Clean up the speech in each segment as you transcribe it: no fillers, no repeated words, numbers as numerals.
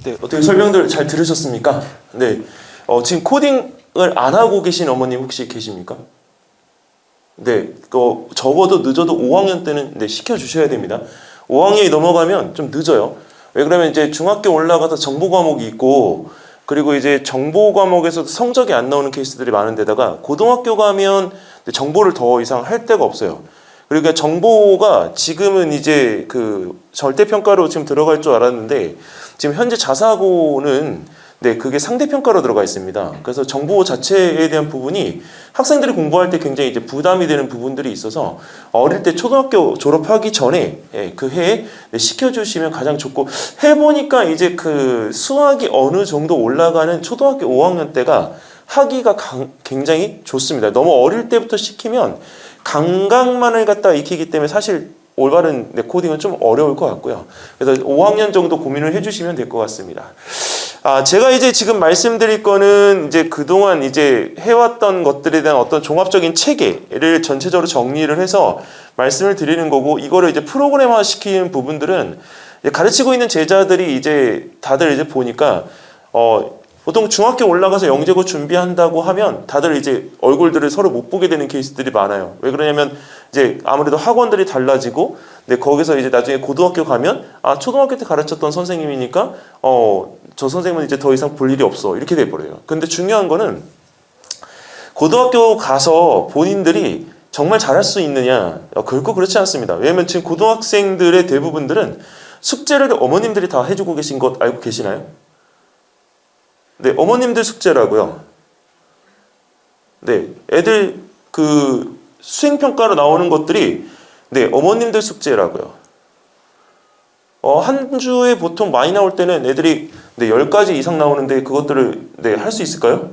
네, 어떻게 설명들 잘 들으셨습니까? 네, 지금 코딩을 안 하고 계신 어머님 혹시 계십니까? 네, 적어도 늦어도 5학년 때는 네, 시켜주셔야 됩니다. 5학년이 넘어가면 좀 늦어요. 왜 그러면 이제 중학교 올라가서 정보 과목이 있고, 그리고 이제 정보 과목에서도 성적이 안 나오는 케이스들이 많은데다가 고등학교 가면 정보를 더 이상 할 데가 없어요. 그러니까 정보가 지금은 이제 그 절대평가로 지금 들어갈 줄 알았는데 지금 현재 자사고는 네, 그게 상대평가로 들어가 있습니다. 그래서 정보 자체에 대한 부분이 학생들이 공부할 때 굉장히 이제 부담이 되는 부분들이 있어서 어릴 때 초등학교 졸업하기 전에 그 해에 시켜주시면 가장 좋고, 해보니까 이제 그 수학이 어느 정도 올라가는 초등학교 5학년 때가 하기가 굉장히 좋습니다. 너무 어릴 때부터 시키면 감각만을 갖다 익히기 때문에 사실 올바른 코딩은 좀 어려울 것 같고요. 그래서 5학년 정도 고민을 해주시면 될 것 같습니다. 제가 이제 지금 말씀드릴 거는 이제 그동안 이제 해왔던 것들에 대한 어떤 종합적인 체계를 전체적으로 정리를 해서 말씀을 드리는 거고, 이거를 이제 프로그래머 시키는 부분들은 가르치고 있는 제자들이 이제 다들 이제 보니까 보통 중학교 올라가서 영재고 준비한다고 하면 다들 이제 얼굴들을 서로 못 보게 되는 케이스들이 많아요. 왜 그러냐면 이제 아무래도 학원들이 달라지고, 근데 거기서 이제 나중에 고등학교 가면 초등학교 때 가르쳤던 선생님이니까 저 선생님은 이제 더 이상 볼 일이 없어, 이렇게 돼버려요. 근데 중요한 거는 고등학교 가서 본인들이 정말 잘할 수 있느냐, 결코 그렇지 않습니다. 왜냐면 지금 고등학생들의 대부분들은 숙제를 어머님들이 다 해주고 계신 것 알고 계시나요? 네, 어머님들 숙제라고요. 네, 애들 그 수행평가로 나오는 것들이 네, 어머님들 숙제라고요. 한 주에 보통 많이 나올 때는 애들이 네, 10가지 이상 나오는데 그것들을 네, 할 수 있을까요?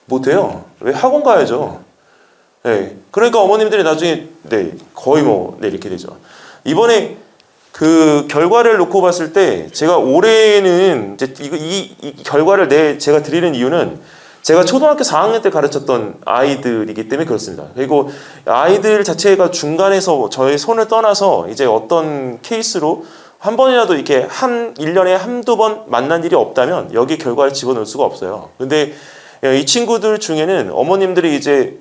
못해요. 왜? 학원 가야죠. 네, 그러니까 어머님들이 나중에 네, 거의 네, 이렇게 되죠. 이번에 그 결과를 놓고 봤을 때 제가 올해는 이제 이 결과를 제가 드리는 이유는 제가 초등학교 4학년 때 가르쳤던 아이들이기 때문에 그렇습니다. 그리고 아이들 자체가 중간에서 저의 손을 떠나서 이제 어떤 케이스로 한 번이라도 이렇게 1년에 한두 번 만난 일이 없다면 여기 결과를 집어넣을 수가 없어요. 근데 이 친구들 중에는 어머님들이 이제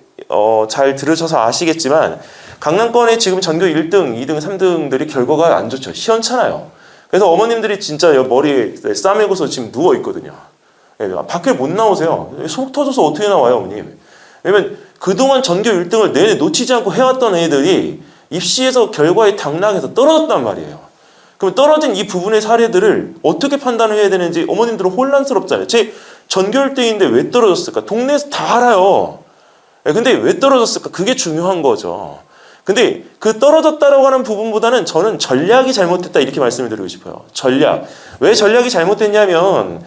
잘 들으셔서 아시겠지만 강남권에 지금 전교 1등, 2등, 3등들이 결과가 안 좋죠. 시원찮아요. 그래서 어머님들이 진짜 머리에 싸매고서 지금 누워 있거든요. 밖에 못 나오세요. 속 터져서 어떻게 나와요, 어머님? 왜냐면 그동안 전교 1등을 내내 놓치지 않고 해왔던 애들이 입시에서 결과에 당락해서 떨어졌단 말이에요. 그럼 떨어진 이 부분의 사례들을 어떻게 판단을 해야 되는지 어머님들은 혼란스럽잖아요. 제 전교 1등인데 왜 떨어졌을까? 동네에서 다 알아요. 근데 왜 떨어졌을까? 그게 중요한 거죠. 근데 그 떨어졌다라고 하는 부분보다는 저는 전략이 잘못됐다, 이렇게 말씀을 드리고 싶어요. 전략. 왜 전략이 잘못됐냐면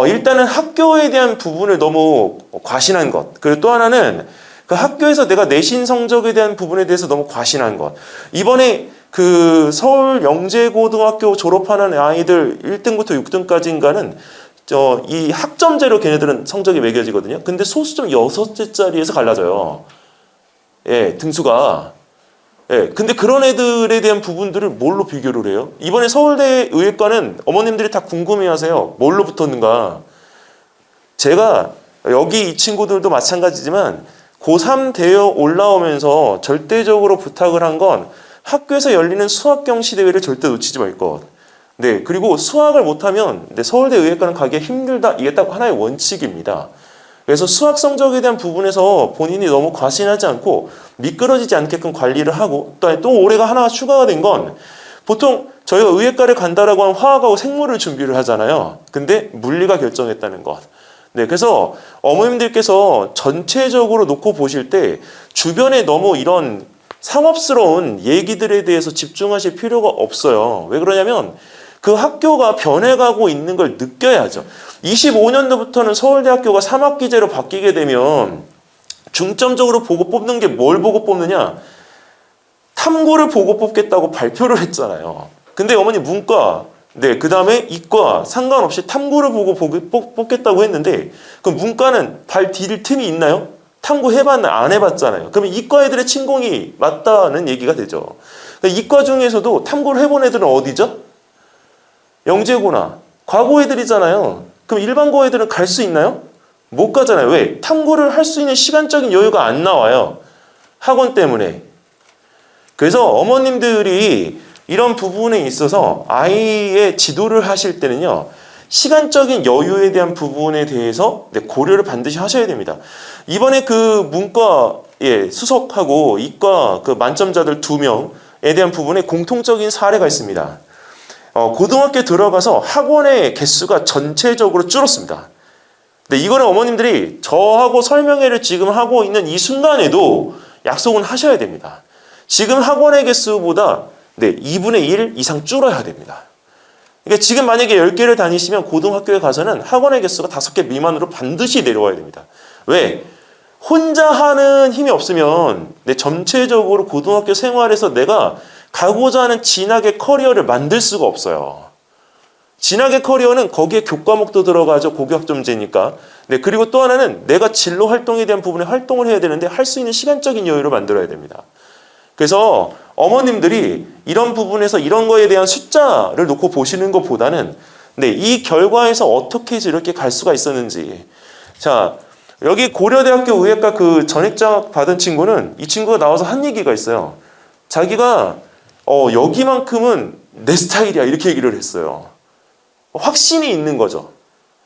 일단은 학교에 대한 부분을 너무 과신한 것. 그리고 또 하나는 그 학교에서 내가 내신 성적에 대한 부분에 대해서 너무 과신한 것. 이번에 그 서울 영재고등학교 졸업하는 아이들 1등부터 6등까지인가는 이 학점제로 걔네들은 성적이 매겨지거든요. 근데 소수점 6개짜리에서 갈라져요. 예, 등수가. 예, 근데 그런 애들에 대한 부분들을 뭘로 비교를 해요? 이번에 서울대 의예과는 어머님들이 다 궁금해하세요. 뭘로 붙었는가? 제가 여기 이 친구들도 마찬가지지만 고3 되어 올라오면서 절대적으로 부탁을 한 건 학교에서 열리는 수학경시 대회를 절대 놓치지 말 것. 네, 그리고 수학을 못하면 서울대 의예과는 가기가 힘들다. 이게 딱 하나의 원칙입니다. 그래서 수학 성적에 대한 부분에서 본인이 너무 과신하지 않고 미끄러지지 않게끔 관리를 하고, 또 올해가 하나가 추가가 된 건 보통 저희가 의예과를 간다라고 하면 화학하고 생물을 준비를 하잖아요. 근데 물리가 결정했다는 것. 네, 그래서 어머님들께서 전체적으로 놓고 보실 때 주변에 너무 이런 상업스러운 얘기들에 대해서 집중하실 필요가 없어요. 왜 그러냐면 그 학교가 변해가고 있는 걸 느껴야죠. 25년도부터는 서울대학교가 3학기제로 바뀌게 되면 중점적으로 보고 뽑는 게 뭘 보고 뽑느냐? 탐구를 보고 뽑겠다고 발표를 했잖아요. 근데 어머니 문과, 네, 그 다음에 이과 상관없이 탐구를 보고 뽑겠다고 했는데 그럼 문과는 발 디딜 틈이 있나요? 탐구 해봤나? 안 해봤잖아요. 그러면 이과 애들의 침공이 맞다는 얘기가 되죠. 이과 중에서도 탐구를 해본 애들은 어디죠? 영재고나 과고 애들이잖아요. 그럼 일반고 애들은 갈 수 있나요? 못 가잖아요. 왜? 탐구를 할 수 있는 시간적인 여유가 안 나와요. 학원 때문에. 그래서 어머님들이 이런 부분에 있어서 아이의 지도를 하실 때는요, 시간적인 여유에 대한 부분에 대해서 고려를 반드시 하셔야 됩니다. 이번에 그 문과 수석하고 이과 그 만점자들 2명에 대한 부분에 공통적인 사례가 있습니다. 고등학교에 들어가서 학원의 개수가 전체적으로 줄었습니다. 근데 이거는 어머님들이 저하고 설명회를 지금 하고 있는 이 순간에도 약속은 하셔야 됩니다. 지금 학원의 개수보다 2분의 1 이상 줄어야 됩니다. 그러니까 지금 만약에 10개를 다니시면 고등학교에 가서는 학원의 개수가 5개 미만으로 반드시 내려와야 됩니다. 왜? 혼자 하는 힘이 없으면 전체적으로 고등학교 생활에서 내가 가고자 하는 진학의 커리어를 만들 수가 없어요. 진학의 커리어는 거기에 교과목도 들어가죠. 고교학점제니까. 그리고 또 하나는 내가 진로 활동에 대한 부분에 활동을 해야 되는데 할 수 있는 시간적인 여유를 만들어야 됩니다. 그래서 어머님들이 이런 부분에서 이런 거에 대한 숫자를 놓고 보시는 것보다는 이 결과에서 어떻게 이렇게 갈 수가 있었는지. 자, 여기 고려대학교 의예과 그 전액장학 받은 친구는 이 친구가 나와서 한 얘기가 있어요. 자기가 여기만큼은 내 스타일이야 이렇게 얘기를 했어요. 확신이 있는 거죠.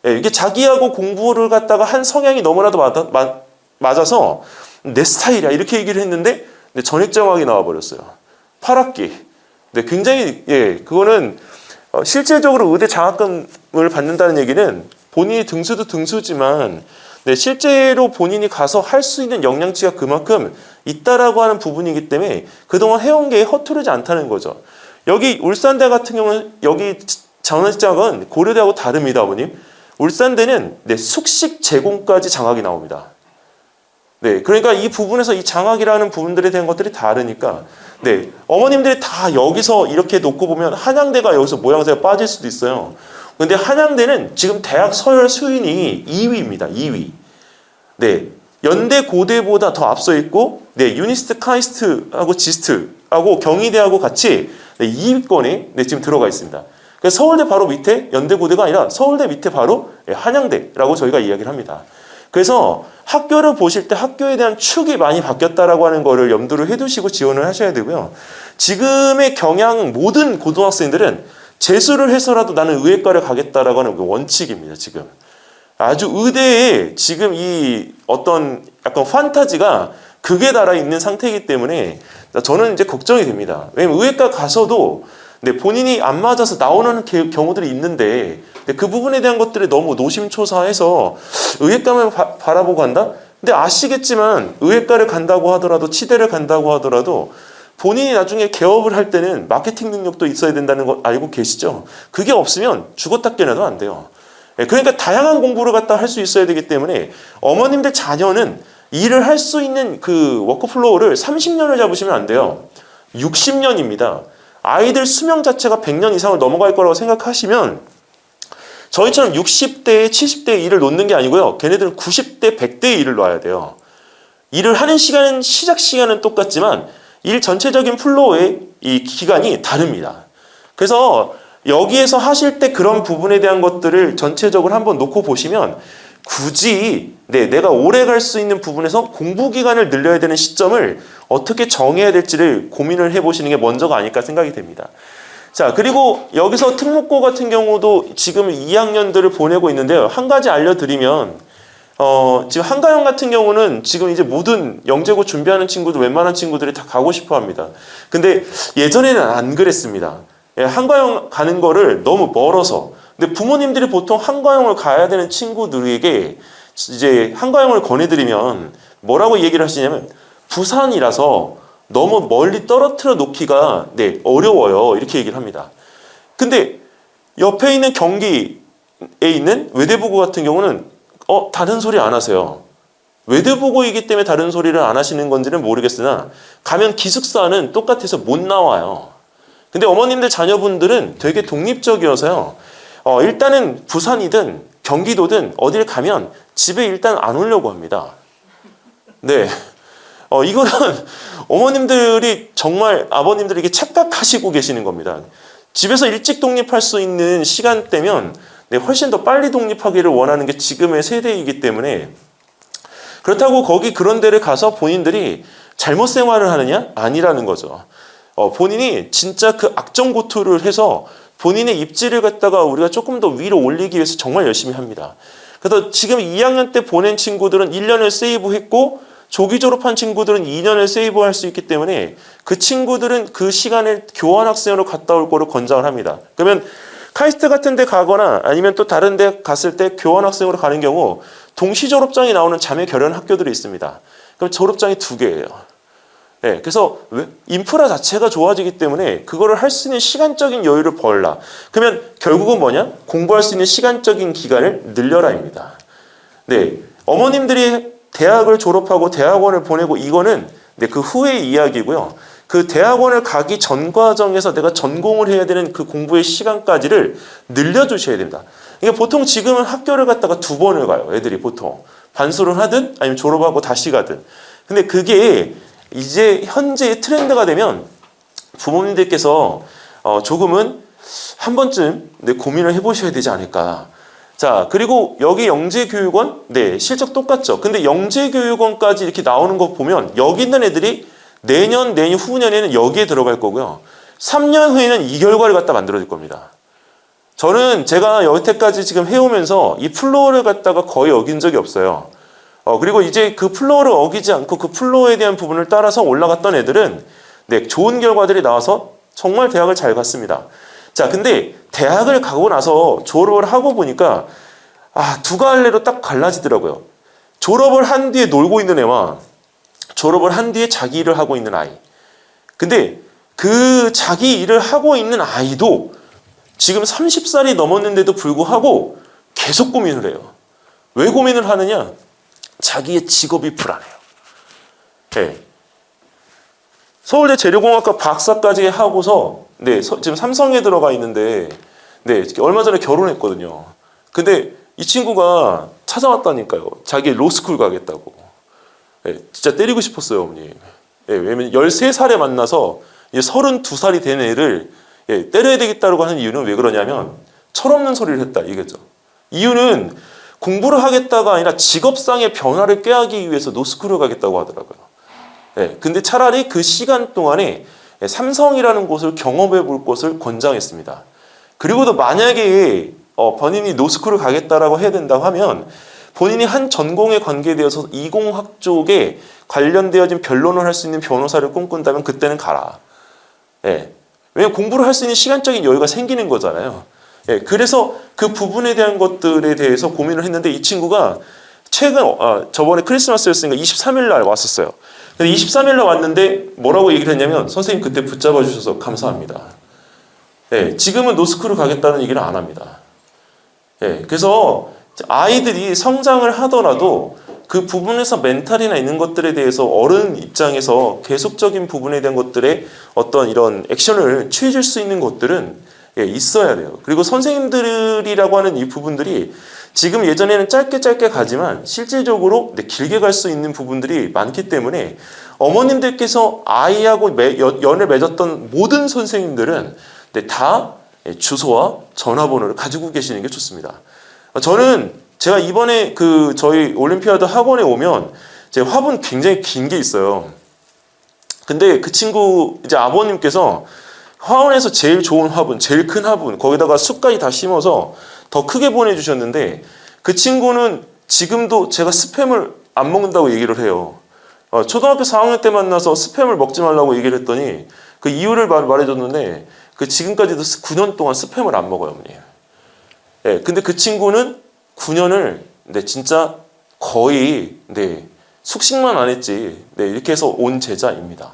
이게 자기하고 공부를 갖다가 한 성향이 너무나도 맞아서 내 스타일이야 이렇게 얘기를 했는데 전액장학이 나와버렸어요. 8학기. 굉장히 그거는 실질적으로 의대 장학금을 받는다는 얘기는 본인이 등수도 등수지만 실제로 본인이 가서 할 수 있는 역량치가 그만큼 있다라고 하는 부분이기 때문에 그동안 해온 게 허투루지 않다는 거죠. 여기 울산대 같은 경우는 여기 전액장학은 고려대하고 다릅니다, 어머님. 울산대는 숙식 제공까지 장학이 나옵니다. 그러니까 이 부분에서 이 장학이라는 부분들에 대한 것들이 다르니까 어머님들이 다 여기서 이렇게 놓고 보면 한양대가 여기서 모양새가 빠질 수도 있어요. 근데 한양대는 지금 대학 서열 수인이 2위입니다. 2위. 연대 고대보다 더 앞서 있고 유니스트 카이스트하고 지스트하고 경희대하고 같이 2위권에 지금 들어가 있습니다. 그래서 서울대 바로 밑에 연대 고대가 아니라 서울대 밑에 바로 한양대라고 저희가 이야기를 합니다. 그래서 학교를 보실 때 학교에 대한 축이 많이 바뀌었다라고 하는 거를 염두를 해두시고 지원을 하셔야 되고요. 지금의 경향 모든 고등학생들은 재수를 해서라도 나는 의예과를 가겠다라고 하는 원칙입니다. 지금 아주 의대에 지금 이 어떤 약간 판타지가 극에 달아 있는 상태이기 때문에 저는 이제 걱정이 됩니다. 왜냐면 의예과 가서도 본인이 안 맞아서 나오는 경우들이 있는데 그 부분에 대한 것들이 너무 노심초사해서 의예과만 바라보고 간다? 근데 아시겠지만 의예과를 간다고 하더라도 치대를 간다고 하더라도 본인이 나중에 개업을 할 때는 마케팅 능력도 있어야 된다는 거 알고 계시죠? 그게 없으면 죽었다 깨어나도 안 돼요. 그러니까 다양한 공부를 갖다 할 수 있어야 되기 때문에 어머님들 자녀는 일을 할 수 있는 그 워크플로우를 30년을 잡으시면 안 돼요. 60년입니다. 아이들 수명 자체가 100년 이상을 넘어갈 거라고 생각하시면 저희처럼 60대에 70대에 일을 놓는 게 아니고요. 걔네들은 90대, 100대에 일을 놔야 돼요. 일을 하는 시간은 시작 시간은 똑같지만 일 전체적인 플로우의 이 기간이 다릅니다. 그래서 여기에서 하실 때 그런 부분에 대한 것들을 전체적으로 한번 놓고 보시면 굳이 내가 오래 갈 수 있는 부분에서 공부 기간을 늘려야 되는 시점을 어떻게 정해야 될지를 고민을 해보시는 게 먼저가 아닐까 생각이 됩니다. 자, 그리고 여기서 특목고 같은 경우도 지금 2학년들을 보내고 있는데요. 한 가지 알려드리면 지금 한가영 같은 경우는 지금 이제 모든 영재고 준비하는 친구들 웬만한 친구들이 다 가고 싶어 합니다. 근데 예전에는 안 그랬습니다. 한가영 가는 거를 너무 멀어서. 근데 부모님들이 보통 한가영을 가야 되는 친구들에게 이제 한가영을 권해드리면 뭐라고 얘기를 하시냐면 부산이라서 너무 멀리 떨어뜨려 놓기가 어려워요. 이렇게 얘기를 합니다. 근데 옆에 있는 경기에 있는 외대부고 같은 경우는 다른 소리 안 하세요. 외대부고이기 때문에 다른 소리를 안 하시는 건지는 모르겠으나 가면 기숙사는 똑같아서 못 나와요. 근데 어머님들 자녀분들은 되게 독립적이어서요. 일단은 부산이든 경기도든 어딜 가면 집에 일단 안 오려고 합니다. 이거는 어머님들이 정말 아버님들에게 착각하시고 계시는 겁니다. 집에서 일찍 독립할 수 있는 시간대면 네, 훨씬 더 빨리 독립하기를 원하는 게 지금의 세대이기 때문에 그렇다고 거기 그런 데를 가서 본인들이 잘못 생활을 하느냐? 아니라는 거죠. 본인이 진짜 그 악정고투를 해서 본인의 입지를 갖다가 우리가 조금 더 위로 올리기 위해서 정말 열심히 합니다. 그래서 지금 2학년 때 보낸 친구들은 1년을 세이브했고 조기 졸업한 친구들은 2년을 세이브할 수 있기 때문에 그 친구들은 그 시간을 교환학생으로 갔다 올 거를 권장을 합니다. 그러면 카이스트 같은 데 가거나 아니면 또 다른 데 갔을 때 교환학생으로 가는 경우 동시 졸업장이 나오는 자매 결연 학교들이 있습니다. 그럼 졸업장이 2개예요. 네, 그래서 인프라 자체가 좋아지기 때문에 그거를 할 수 있는 시간적인 여유를 벌라. 그러면 결국은 뭐냐? 공부할 수 있는 시간적인 기간을 늘려라입니다. 네, 어머님들이 대학을 졸업하고 대학원을 보내고 이거는 네, 그 후의 이야기고요. 그 대학원을 가기 전 과정에서 내가 전공을 해야 되는 그 공부의 시간까지를 늘려주셔야 됩니다. 그러니까 보통 지금은 학교를 갔다가 2번을 가요. 애들이 보통. 반수를 하든 아니면 졸업하고 다시 가든. 근데 그게 이제 현재의 트렌드가 되면 부모님들께서 조금은 한 번쯤 네, 고민을 해보셔야 되지 않을까. 자, 그리고 여기 영재교육원, 네, 실적 똑같죠. 근데 영재교육원까지 이렇게 나오는 거 보면 여기 있는 애들이 내년 후년에는 여기에 들어갈 거고요. 3년 후에는 이 결과를 갖다 만들어줄 겁니다. 저는 제가 여태까지 지금 해오면서 이 플로어를 갖다가 거의 어긴 적이 없어요. 그리고 이제 그 플로어를 어기지 않고 그 플로어에 대한 부분을 따라서 올라갔던 애들은 네, 좋은 결과들이 나와서 정말 대학을 잘 갔습니다. 자, 근데 대학을 가고 나서 졸업을 하고 보니까 두 갈래로 딱 갈라지더라고요. 졸업을 한 뒤에 놀고 있는 애와 졸업을 한 뒤에 자기 일을 하고 있는 아이. 근데 그 자기 일을 하고 있는 아이도 지금 30살이 넘었는데도 불구하고 계속 고민을 해요. 왜 고민을 하느냐? 자기의 직업이 불안해요. 네. 서울대 재료공학과 박사까지 하고서 네, 지금 삼성에 들어가 있는데 네, 얼마 전에 결혼했거든요. 근데 이 친구가 찾아왔다니까요. 자기 로스쿨 가겠다고. 네, 진짜 때리고 싶었어요, 어머니. 네, 왜냐면 13살에 만나서 이제 32살이 된 애를 때려야 되겠다고 하는 이유는 왜 그러냐면 철없는 소리를 했다 이거죠. 이유는 공부를 하겠다가 아니라 직업상의 변화를 꾀하기 위해서 노스쿨을 가겠다고 하더라고요. 네, 근데 차라리 그 시간 동안에 삼성이라는 곳을 경험해 볼 것을 권장했습니다. 그리고도 만약에 본인이 노스쿨을 가겠다라고 해야 된다고 하면 본인이 한 전공에 관계되어서 이공학 쪽에 관련되어진 변론을 할 수 있는 변호사를 꿈꾼다면 그때는 가라. 예. 왜냐면 공부를 할 수 있는 시간적인 여유가 생기는 거잖아요. 예. 그래서 그 부분에 대한 것들에 대해서 고민을 했는데 이 친구가 저번에 크리스마스였으니까 23일 날 왔었어요. 근데 23일 날 왔는데 뭐라고 얘기를 했냐면 선생님 그때 붙잡아 주셔서 감사합니다. 예. 지금은 노스쿨을 가겠다는 얘기를 안 합니다. 예. 그래서 아이들이 성장을 하더라도 그 부분에서 멘탈이나 있는 것들에 대해서 어른 입장에서 계속적인 부분에 대한 것들에 어떤 이런 액션을 취해줄 수 있는 것들은 있어야 돼요. 그리고 선생님들이라고 하는 이 부분들이 지금 예전에는 짧게 가지만 실질적으로 길게 갈 수 있는 부분들이 많기 때문에 어머님들께서 아이하고 연을 맺었던 모든 선생님들은 다 주소와 전화번호를 가지고 계시는 게 좋습니다. 저는 제가 이번에 저희 올림피아드 학원에 오면 제 화분 굉장히 긴 게 있어요. 근데 그 친구 이제 아버님께서 화원에서 제일 좋은 화분, 제일 큰 화분, 거기다가 숲까지 다 심어서 더 크게 보내주셨는데 그 친구는 지금도 제가 스팸을 안 먹는다고 얘기를 해요. 초등학교 4학년 때 만나서 스팸을 먹지 말라고 얘기를 했더니 그 이유를 말해줬는데 그 지금까지도 9년 동안 스팸을 안 먹어요, 어머니. 네, 근데 그 친구는 9년을 진짜 거의 숙식만 안 했지 이렇게 해서 온 제자입니다.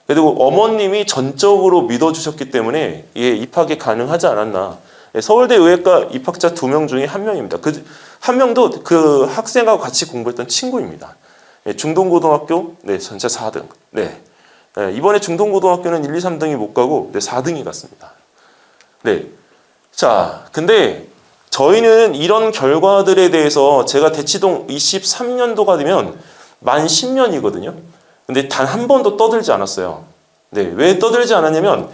그리고 어머님이 전적으로 믿어주셨기 때문에 입학이 가능하지 않았나. 서울대 의예과 입학자 2명 중에 1명입니다. 그 한 명도 그 학생하고 같이 공부했던 친구입니다. 중동고등학교 전체 4등. 이번에 중동고등학교는 1, 2, 3등이 못 가고 4등이 갔습니다. 자, 근데 저희는 이런 결과들에 대해서 제가 대치동 23년도가 되면 만 10년이거든요. 근데 단 한 번도 떠들지 않았어요. 왜 떠들지 않았냐면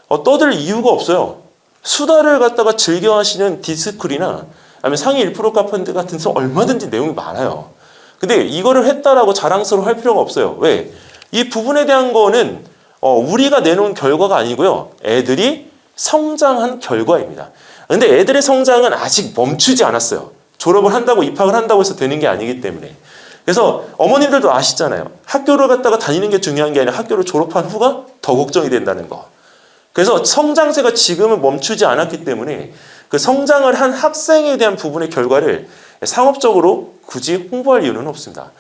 떠들 이유가 없어요. 수다를 갖다가 즐겨 하시는 디스쿨이나 아니면 상위 1% 카펀드 같은 데서 얼마든지 내용이 많아요. 근데 이거를 했다라고 자랑스러워 할 필요가 없어요. 왜? 이 부분에 대한 거는 우리가 내놓은 결과가 아니고요. 애들이 성장한 결과입니다. 근데 애들의 성장은 아직 멈추지 않았어요. 졸업을 한다고 입학을 한다고 해서 되는 게 아니기 때문에. 그래서 어머님들도 아시잖아요. 학교를 갔다가 다니는 게 중요한 게 아니라 학교를 졸업한 후가 더 걱정이 된다는 거. 그래서 성장세가 지금은 멈추지 않았기 때문에 그 성장을 한 학생에 대한 부분의 결과를 상업적으로 굳이 홍보할 이유는 없습니다.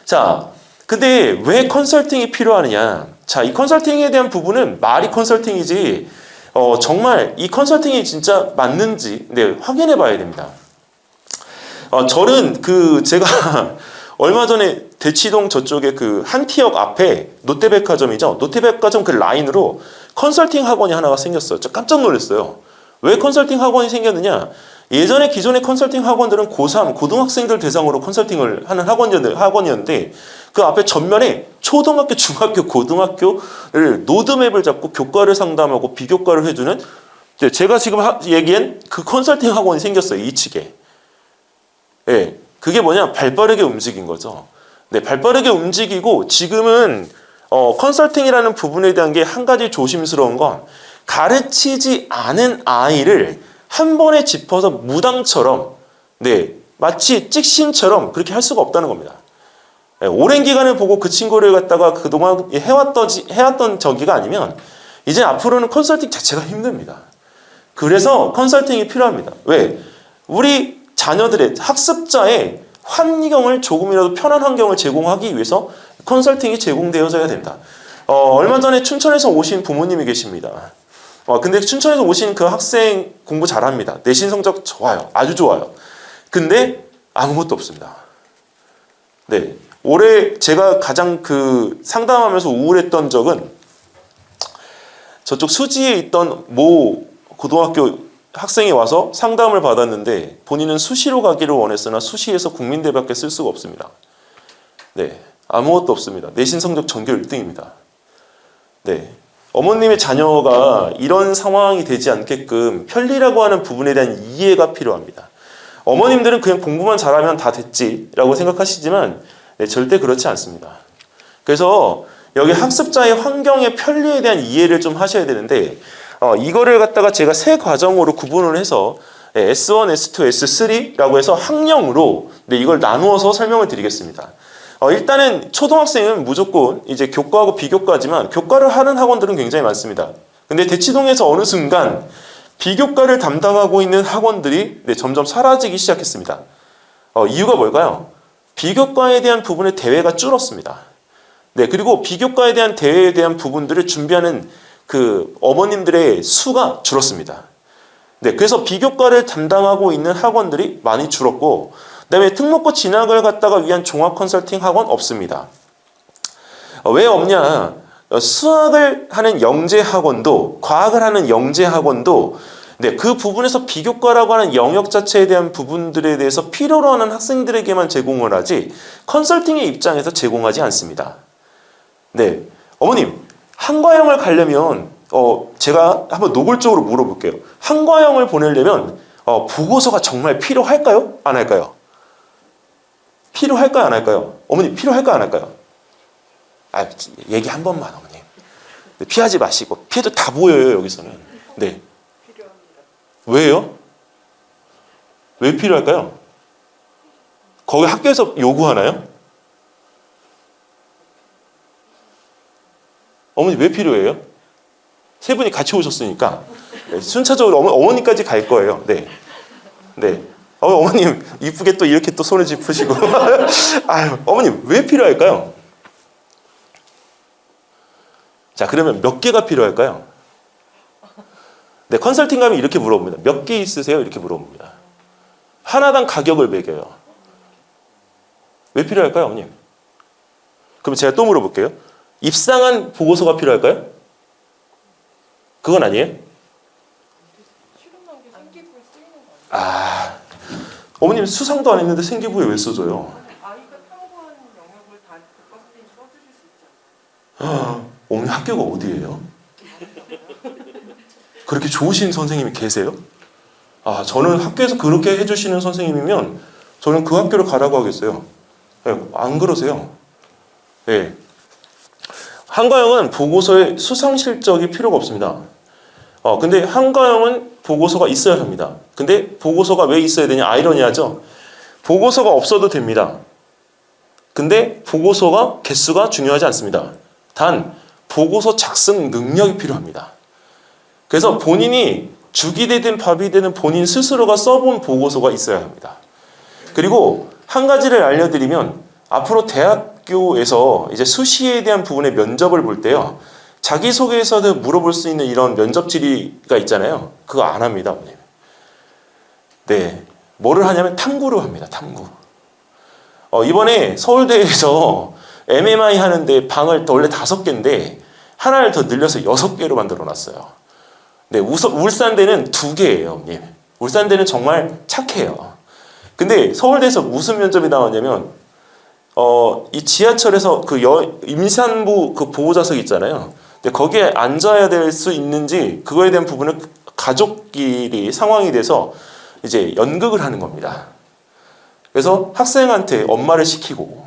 자, 근데 왜 컨설팅이 필요하느냐? 자, 이 컨설팅에 대한 부분은 말이 컨설팅이지 정말 이 컨설팅이 진짜 맞는지 확인해 봐야 됩니다. 저는 제가 얼마 전에 대치동 저쪽에 그 한티역 앞에 롯데백화점이죠. 롯데백화점 그 라인으로 컨설팅 학원이 하나가 생겼어요. 저 깜짝 놀랐어요. 왜 컨설팅 학원이 생겼느냐? 예전에 기존의 컨설팅 학원들은 고3, 고등학생들 대상으로 컨설팅을 하는 학원이었는데 그 앞에 전면에 초등학교, 중학교, 고등학교를 노드맵을 잡고 교과를 상담하고 비교과를 해주는 제가 지금 얘기한 그 컨설팅 학원이 생겼어요. 이 측에. 예, 그게 뭐냐? 발빠르게 움직인 거죠. 네, 발빠르게 움직이고 지금은 컨설팅이라는 부분에 대한 게 한 가지 조심스러운 건 가르치지 않은 아이를 한 번에 짚어서 무당처럼 마치 찍신처럼 그렇게 할 수가 없다는 겁니다. 오랜 기간을 보고 그 친구를 갖다가 그동안 해왔던 저기가 아니면 이제 앞으로는 컨설팅 자체가 힘듭니다. 그래서 컨설팅이 필요합니다. 왜? 우리 자녀들의 학습자의 환경을 조금이라도 편한 환경을 제공하기 위해서 컨설팅이 제공되어져야 된다. 얼마 전에 춘천에서 오신 부모님이 계십니다. 근데 춘천에서 오신 그 학생 공부 잘합니다. 내신 성적 좋아요. 아주 좋아요. 근데 아무것도 없습니다. 네. 올해 제가 가장 상담하면서 우울했던 적은 저쪽 수지에 있던 모 고등학교 학생이 와서 상담을 받았는데 본인은 수시로 가기를 원했으나 수시에서 국민대밖에 쓸 수가 없습니다. 네. 아무것도 없습니다. 내신 성적 전교 1등입니다. 네. 어머님의 자녀가 이런 상황이 되지 않게끔 편리라고 하는 부분에 대한 이해가 필요합니다. 어머님들은 그냥 공부만 잘하면 다 됐지라고 생각하시지만 절대 그렇지 않습니다. 그래서 여기 학습자의 환경의 편리에 대한 이해를 좀 하셔야 되는데 이거를 갖다가 제가 세 과정으로 구분을 해서 S1, S2, S3라고 해서 학령으로 이걸 나누어서 설명을 드리겠습니다. 일단은 초등학생은 무조건 이제 교과하고 비교과지만 교과를 하는 학원들은 굉장히 많습니다. 근데 대치동에서 어느 순간 비교과를 담당하고 있는 학원들이 점점 사라지기 시작했습니다. 이유가 뭘까요? 비교과에 대한 부분의 대회가 줄었습니다. 그리고 비교과에 대한 대회에 대한 부분들을 준비하는 그 어머님들의 수가 줄었습니다. 그래서 비교과를 담당하고 있는 학원들이 많이 줄었고 그다음에 특목고 진학을 갖다가 위한 종합 컨설팅 학원 없습니다. 왜 없냐? 수학을 하는 영재 학원도 과학을 하는 영재 학원도 그 부분에서 비교과라고 하는 영역 자체에 대한 부분들에 대해서 필요로 하는 학생들에게만 제공을 하지 컨설팅의 입장에서 제공하지 않습니다. 어머님 한과형을 가려면 제가 한번 노골적으로 물어볼게요. 한과형을 보내려면 보고서가 정말 필요할까요? 안 할까요? 필요할까요? 안 할까요? 어머니 필요할까요? 안 할까요? 얘기 한 번만 어머님. 피하지 마시고 피해도 다 보여요 여기서는. 필요합니다. 왜요? 왜 필요할까요? 거기 학교에서 요구하나요? 어머니 왜 필요해요? 세 분이 같이 오셨으니까 순차적으로 어머니까지 갈 거예요. 어머님 이쁘게 또 이렇게 또 손을 짚으시고 아유, 어머님 왜 필요할까요? 자 그러면 몇 개가 필요할까요? 컨설팅 가면 이렇게 물어봅니다. 몇 개 있으세요? 이렇게 물어봅니다. 하나당 가격을 매겨요. 왜 필요할까요, 어머님? 그럼 제가 또 물어볼게요. 입상한 보고서가 필요할까요? 그건 아니에요? 실험한 게 생기부에 쓰이는 거 아니에요? 어머님 수상도 안 했는데 생기부에 왜 써줘요? 아이가 탐구하는 영역을 다 교과서에 써주실 수 있잖아요. 어머니 학교가 어디예요? 그렇게 좋으신 선생님이 계세요? 아, 저는 학교에서 그렇게 해주시는 선생님이면 저는 그 학교를 가라고 하겠어요. 네, 안 그러세요? 네. 한가영은 보고서에 수상 실적이 필요가 없습니다. 근데 한가영은 보고서가 있어야 합니다. 근데 보고서가 왜 있어야 되냐? 아이러니하죠? 보고서가 없어도 됩니다. 근데 보고서가 개수가 중요하지 않습니다. 단 보고서 작성 능력이 필요합니다. 그래서 본인이 죽이 되든 밥이 되든 본인 스스로가 써본 보고서가 있어야 합니다. 그리고 한 가지를 알려드리면 앞으로 대학교에서 이제 수시에 대한 부분의 면접을 볼 때요. 자기소개서도 물어볼 수 있는 이런 면접 질의가 있잖아요. 그거 안 합니다. 네. 뭐를 하냐면 탐구를 합니다. 탐구. 이번에 서울대에서 MMI 하는데 방을 원래 5개인데 하나를 더 늘려서 6개로 만들어 놨어요. 네, 울산대는 2개예요. 예. 울산대는 정말 착해요. 근데 서울대에서 무슨 면접이 나왔냐면 이 지하철에서 그 임산부 그 보호자석 있잖아요. 근데 거기에 앉아야 될 수 있는지 그거에 대한 부분을 가족끼리 상황이 돼서 이제 연극을 하는 겁니다. 그래서 학생한테 엄마를 시키고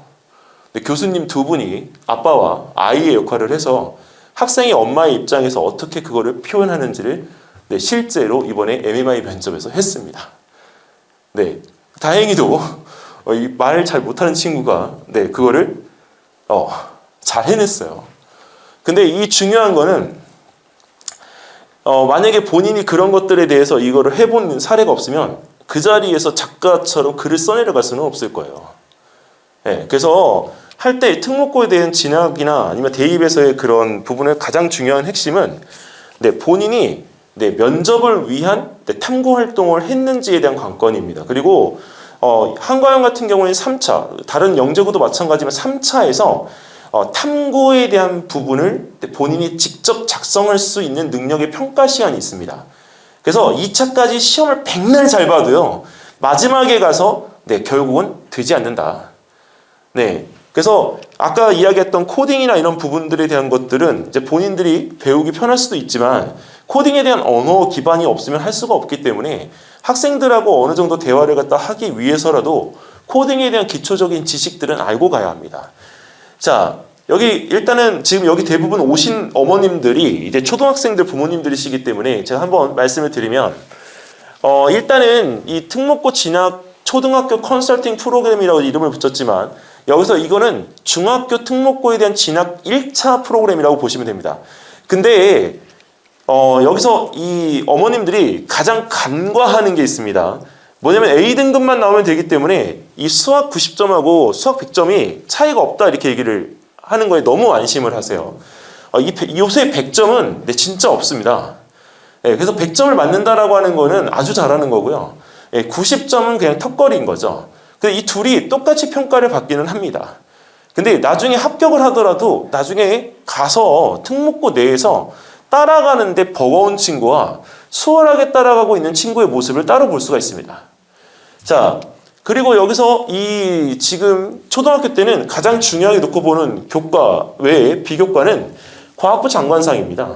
교수님 2분이 아빠와 아이의 역할을 해서 학생이 엄마의 입장에서 어떻게 그거를 표현하는지를 실제로 이번에 MMI 면접에서 했습니다. 네, 다행히도 이 말 잘 못하는 친구가 그거를 잘 해냈어요. 근데 이 중요한 거는 만약에 본인이 그런 것들에 대해서 이거를 해본 사례가 없으면 그 자리에서 작가처럼 글을 써내려갈 수는 없을 거예요. 네, 그래서 할 때 특목고에 대한 진학이나 아니면 대입에서의 그런 부분의 가장 중요한 핵심은 본인이 면접을 위한 탐구 활동을 했는지에 대한 관건입니다. 그리고 한가영 같은 경우에는 3차, 다른 영재고도 마찬가지지만 3차에서 탐구에 대한 부분을 본인이 직접 작성할 수 있는 능력의 평가 시간이 있습니다. 그래서 2차까지 시험을 백날 잘 봐도요, 마지막에 가서 결국은 되지 않는다. 네. 그래서 아까 이야기했던 코딩이나 이런 부분들에 대한 것들은 이제 본인들이 배우기 편할 수도 있지만 코딩에 대한 언어 기반이 없으면 할 수가 없기 때문에 학생들하고 어느 정도 대화를 갖다 하기 위해서라도 코딩에 대한 기초적인 지식들은 알고 가야 합니다. 자, 여기 일단은 지금 여기 대부분 오신 어머님들이 이제 초등학생들 부모님들이시기 때문에 제가 한번 말씀을 드리면 일단은 이 특목고 진학 초등학교 컨설팅 프로그램이라고 이름을 붙였지만 여기서 이거는 중학교 특목고에 대한 진학 1차 프로그램이라고 보시면 됩니다. 근데 여기서 이 어머님들이 가장 간과하는 게 있습니다. 뭐냐면 A등급만 나오면 되기 때문에 이 수학 90점하고 수학 100점이 차이가 없다 이렇게 얘기를 하는 거에 너무 안심을 하세요. 요새 100점은 진짜 없습니다. 그래서 100점을 맞는다라고 하는 거는 아주 잘하는 거고요. 90점은 그냥 턱걸이인 거죠. 근데 이 둘이 똑같이 평가를 받기는 합니다. 근데 나중에 합격을 하더라도 나중에 가서 특목고 내에서 따라가는데 버거운 친구와 수월하게 따라가고 있는 친구의 모습을 따로 볼 수가 있습니다. 자, 그리고 여기서 이 지금 초등학교 때는 가장 중요하게 놓고 보는 교과 외에 비교과는 과학부 장관상입니다.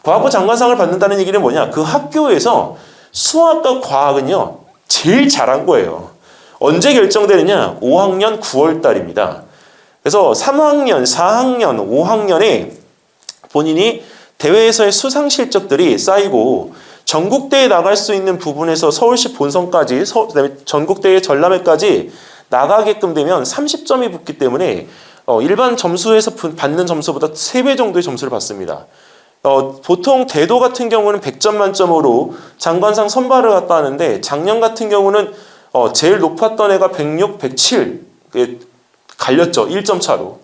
과학부 장관상을 받는다는 얘기는 뭐냐? 그 학교에서 수학과 과학은요, 제일 잘한 거예요. 언제 결정되느냐? 5학년 9월 달입니다. 그래서 3학년, 4학년, 5학년에 본인이 대회에서의 수상 실적들이 쌓이고 전국대회 나갈 수 있는 부분에서 서울시 본선까지, 그다음에 전국대회 전람회까지 나가게끔 되면 30점이 붙기 때문에 일반 점수에서 받는 점수보다 3배 정도의 점수를 받습니다. 보통 대도 같은 경우는 100점 만점으로 장관상 선발을 갔다 하는데 작년 같은 경우는 제일 높았던 애가 106, 107 갈렸죠. 1점 차로.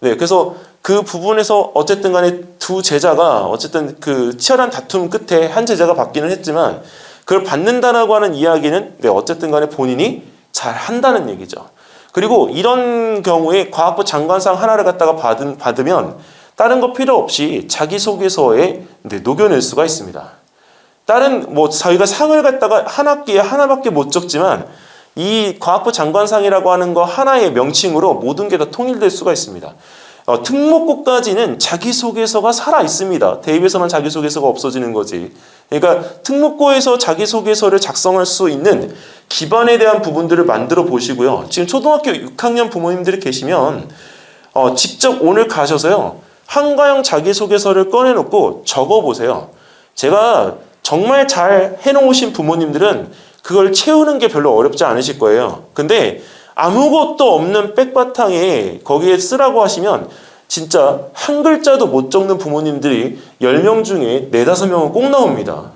네, 그래서 그 부분에서 어쨌든 간에 두 제자가 어쨌든 그 치열한 다툼 끝에 한 제자가 받기는 했지만 그걸 받는다라고 하는 이야기는 어쨌든 간에 본인이 잘 한다는 얘기죠. 그리고 이런 경우에 과학부 장관상 하나를 갖다가 받으면 다른 거 필요 없이 자기소개서에 녹여낼 수가 있습니다. 다른 저희가 상을 갖다가 한 학기에 하나밖에 못 적지만 이 과학부 장관상이라고 하는 거 하나의 명칭으로 모든 게 다 통일될 수가 있습니다. 특목고까지는 자기소개서가 살아 있습니다. 대입에서만 자기소개서가 없어지는 거지. 그러니까 특목고에서 자기소개서를 작성할 수 있는 기반에 대한 부분들을 만들어 보시고요. 지금 초등학교 6학년 부모님들이 계시면 직접 오늘 가셔서요. 한가형 자기소개서를 꺼내놓고 적어보세요. 제가 정말 잘 해놓으신 부모님들은 그걸 채우는 게 별로 어렵지 않으실 거예요. 근데 아무것도 없는 백바탕에 거기에 쓰라고 하시면 진짜 한 글자도 못 적는 부모님들이 10명 중에 4, 5명은 꼭 나옵니다.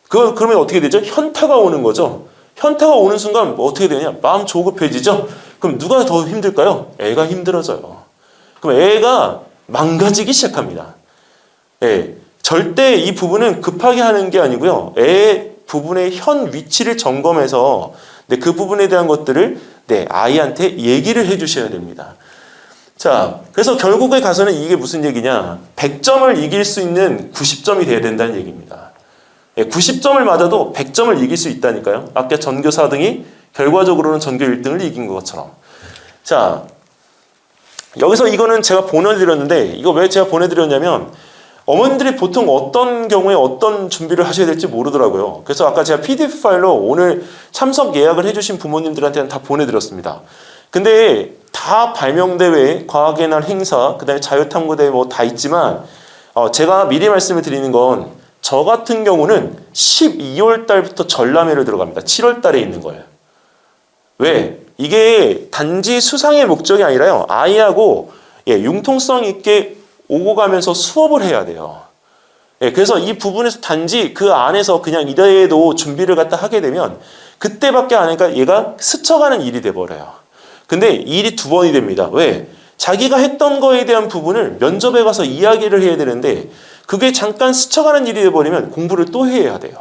그러면 어떻게 되죠? 현타가 오는 거죠. 현타가 오는 순간 어떻게 되냐? 마음 조급해지죠? 그럼 누가 더 힘들까요? 애가 힘들어져요. 그럼 애가 망가지기 시작합니다. 예, 절대 이 부분은 급하게 하는 게 아니고요. 애 부분의 현 위치를 점검해서 그 부분에 대한 것들을 아이한테 얘기를 해주셔야 됩니다. 자, 그래서 결국에 가서는 이게 무슨 얘기냐? 100점을 이길 수 있는 90점이 돼야 된다는 얘기입니다. 90점을 맞아도 100점을 이길 수 있다니까요. 아까 전교 4등이 결과적으로는 전교 1등을 이긴 것처럼. 자, 여기서 이거는 제가 보내드렸는데 이거 왜 제가 보내드렸냐면 어머님들이 보통 어떤 경우에 어떤 준비를 하셔야 될지 모르더라고요. 그래서 아까 제가 PDF 파일로 오늘 참석 예약을 해주신 부모님들한테는 다 보내드렸습니다. 근데 다 발명대회, 과학의 날 행사, 그 다음에 자유탐구대회 뭐 다 있지만 제가 미리 말씀을 드리는 건 저 같은 경우는 12월 달부터 전람회를 들어갑니다. 7월 달에 있는 거예요. 왜? 이게 단지 수상의 목적이 아니라요. 아이하고 융통성 있게 오고 가면서 수업을 해야 돼요. 그래서 이 부분에서 단지 그 안에서 그냥 이래도 준비를 갖다 하게 되면 그때밖에 안 하니까 얘가 스쳐가는 일이 돼버려요. 근데 일이 2번이 됩니다. 왜? 자기가 했던 거에 대한 부분을 면접에 가서 이야기를 해야 되는데 그게 잠깐 스쳐가는 일이 돼버리면 공부를 또 해야 돼요.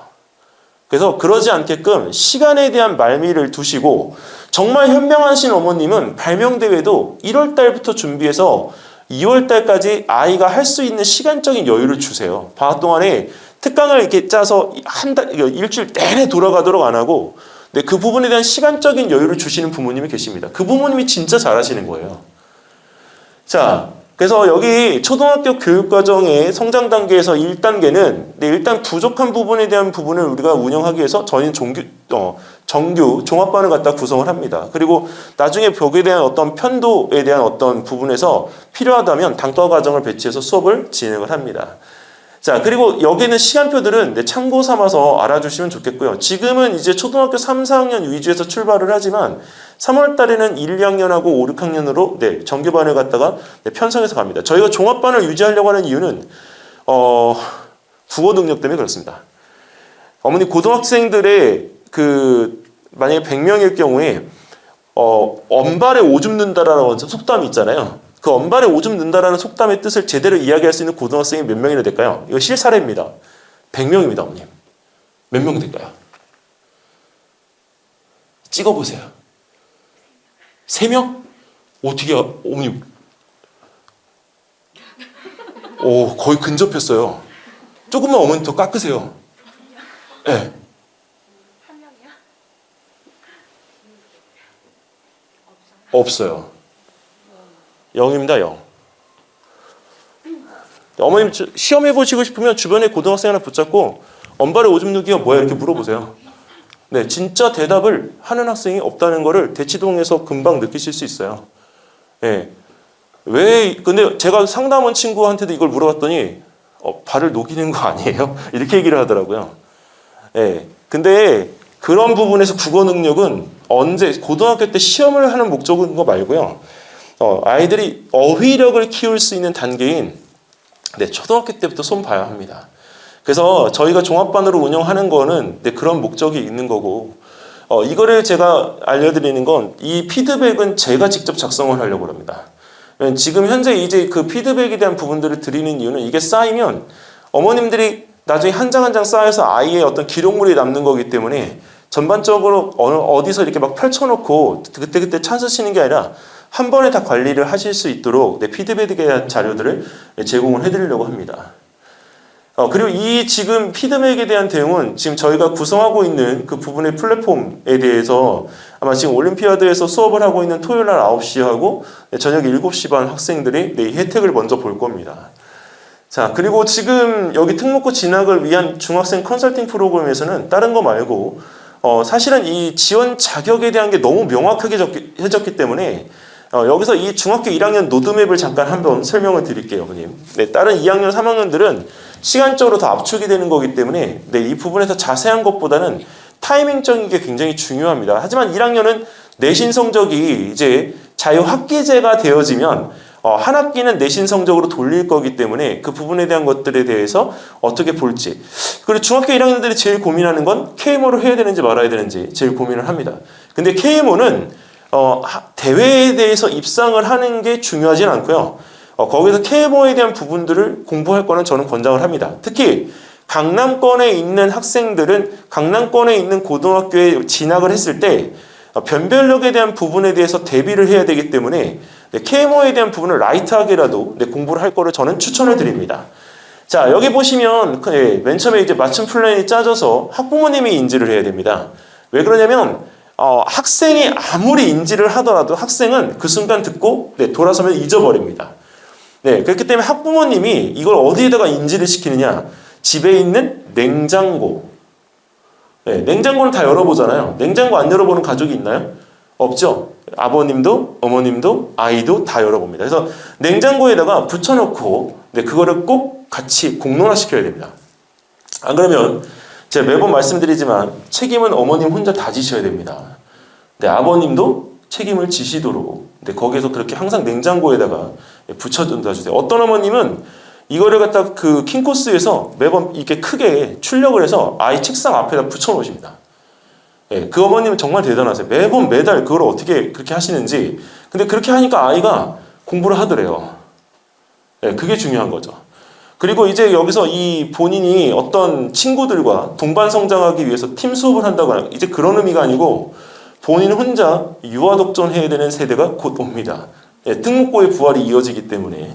그래서 그러지 않게끔 시간에 대한 말미를 두시고 정말 현명하신 어머님은 발명대회도 1월 달부터 준비해서 2월 달까지 아이가 할 수 있는 시간적인 여유를 주세요. 방학 동안에 특강을 이렇게 짜서 한 달, 일주일 내내 돌아가도록 안 하고 그 부분에 대한 시간적인 여유를 주시는 부모님이 계십니다. 그 부모님이 진짜 잘하시는 거예요. 자, 그래서 여기 초등학교 교육과정의 성장 단계에서 1단계는 일단 부족한 부분에 대한 부분을 우리가 운영하기 위해서 저희는 정규 종합반을 갖다 구성을 합니다. 그리고 나중에 벽에 대한 어떤 편도에 대한 어떤 부분에서 필요하다면 단과 과정을 배치해서 수업을 진행을 합니다. 자, 그리고 여기는 시간표들은 참고 삼아서 알아주시면 좋겠고요. 지금은 이제 초등학교 3, 4학년 위주에서 출발을 하지만 3월 달에는 1, 2학년하고 5, 6학년으로 정규반을 갖다가 편성해서 갑니다. 저희가 종합반을 유지하려고 하는 이유는 국어 능력 때문에 그렇습니다. 어머니 고등학생들의 만약에 100명일 경우에 언발에 오줌 는다라는 속담이 있잖아요. 그 언발에 오줌 는다라는 속담의 뜻을 제대로 이야기할 수 있는 고등학생이 몇 명이나 될까요? 이거 실사례입니다. 100명입니다, 어머님. 몇 명 될까요? 찍어보세요. 3명? 어떻게, 어머님. 거의 근접했어요. 조금만 어머님 더 깎으세요. 네. 한 명이야? 없어요. 0입니다, 0. 어머님 시험해보시고 싶으면 주변에 고등학생 하나 붙잡고 언발에 오줌 누기가 뭐야 이렇게 물어보세요. 네, 진짜 대답을 하는 학생이 없다는 거를 대치동에서 금방 느끼실 수 있어요. 네. 근데 제가 상담원 친구한테도 이걸 물어봤더니 발을 녹이는 거 아니에요? 이렇게 얘기를 하더라고요. 네. 근데 그런 부분에서 국어 능력은 고등학교 때 시험을 하는 목적인 거 말고요. 아이들이 어휘력을 키울 수 있는 단계인 초등학교 때부터 손 봐야 합니다. 그래서 저희가 종합반으로 운영하는 거는 그런 목적이 있는 거고 이거를 제가 알려드리는 건 이 피드백은 제가 직접 작성을 하려고 합니다. 지금 현재 이제 그 피드백에 대한 부분들을 드리는 이유는 이게 쌓이면 어머님들이 나중에 한 장 한 장 쌓여서 아이의 어떤 기록물이 남는 거기 때문에 전반적으로 어디서 이렇게 막 펼쳐놓고 그때 찾으시는 게 아니라 한 번에 다 관리를 하실 수 있도록 피드백에 대한 자료들을 제공을 해드리려고 합니다. 그리고 이 지금 피드백에 대한 대응은 지금 저희가 구성하고 있는 그 부분의 플랫폼에 대해서 아마 지금 올림피아드에서 수업을 하고 있는 토요일 날 9시 하고 저녁 7시 반 학생들이 이 혜택을 먼저 볼 겁니다. 자, 그리고 지금 여기 특목고 진학을 위한 중학생 컨설팅 프로그램에서는 다른 거 말고 사실은 이 지원 자격에 대한 게 너무 명확하게 해졌기 때문에 여기서 이 중학교 1학년 로드맵을 잠깐 한번 설명을 드릴게요, 어머님. 네, 다른 2학년, 3학년들은 시간적으로 더 압축이 되는 거기 때문에 이 부분에서 자세한 것보다는 타이밍적인 게 굉장히 중요합니다. 하지만 1학년은 내신 성적이 이제 자유학기제가 되어지면 한 학기는 내신 성적으로 돌릴 거기 때문에 그 부분에 대한 것들에 대해서 어떻게 볼지. 그리고 중학교 1학년들이 제일 고민하는 건 KMO를 해야 되는지 말아야 되는지 제일 고민을 합니다. 근데 KMO는 대회에 대해서 입상을 하는 게 중요하진 않고요. 거기서 KMO에 대한 부분들을 공부할 거는 저는 권장을 합니다. 특히 강남권에 있는 학생들은 강남권에 있는 고등학교에 진학을 했을 때 변별력에 대한 부분에 대해서 대비를 해야 되기 때문에 KMO에 대한 부분을 라이트하게라도 공부를 할 거를 저는 추천을 드립니다. 자, 여기 보시면 맨 처음에 이제 맞춤 플랜이 짜져서 학부모님이 인지를 해야 됩니다. 왜 그러냐면 학생이 아무리 인지를 하더라도 학생은 그 순간 듣고 돌아서면 잊어버립니다. 그렇기 때문에 학부모님이 이걸 어디에다가 인지를 시키느냐? 집에 있는 냉장고. 냉장고는 다 열어보잖아요. 냉장고 안 열어보는 가족이 있나요? 없죠. 아버님도 어머님도 아이도 다 열어봅니다. 그래서 냉장고에다가 붙여놓고 그거를 꼭 같이 공론화시켜야 됩니다. 안 그러면 제가 매번 말씀드리지만 책임은 어머님 혼자 다 지셔야 됩니다. 아버님도 책임을 지시도록 거기에서 그렇게 항상 냉장고에다가 붙여둔다 주세요. 어떤 어머님은 이거를 갖다 그 킹코스에서 매번 이렇게 크게 출력을 해서 아이 책상 앞에다 붙여놓으십니다. 그 어머님은 정말 대단하세요. 매번 매달 그걸 어떻게 그렇게 하시는지. 근데 그렇게 하니까 아이가 공부를 하더래요. 그게 중요한 거죠. 그리고 이제 여기서 이 본인이 어떤 친구들과 동반 성장하기 위해서 팀 수업을 한다거나 이제 그런 의미가 아니고 본인 혼자 유아독존해야 되는 세대가 곧 옵니다. 특목고의 부활이 이어지기 때문에.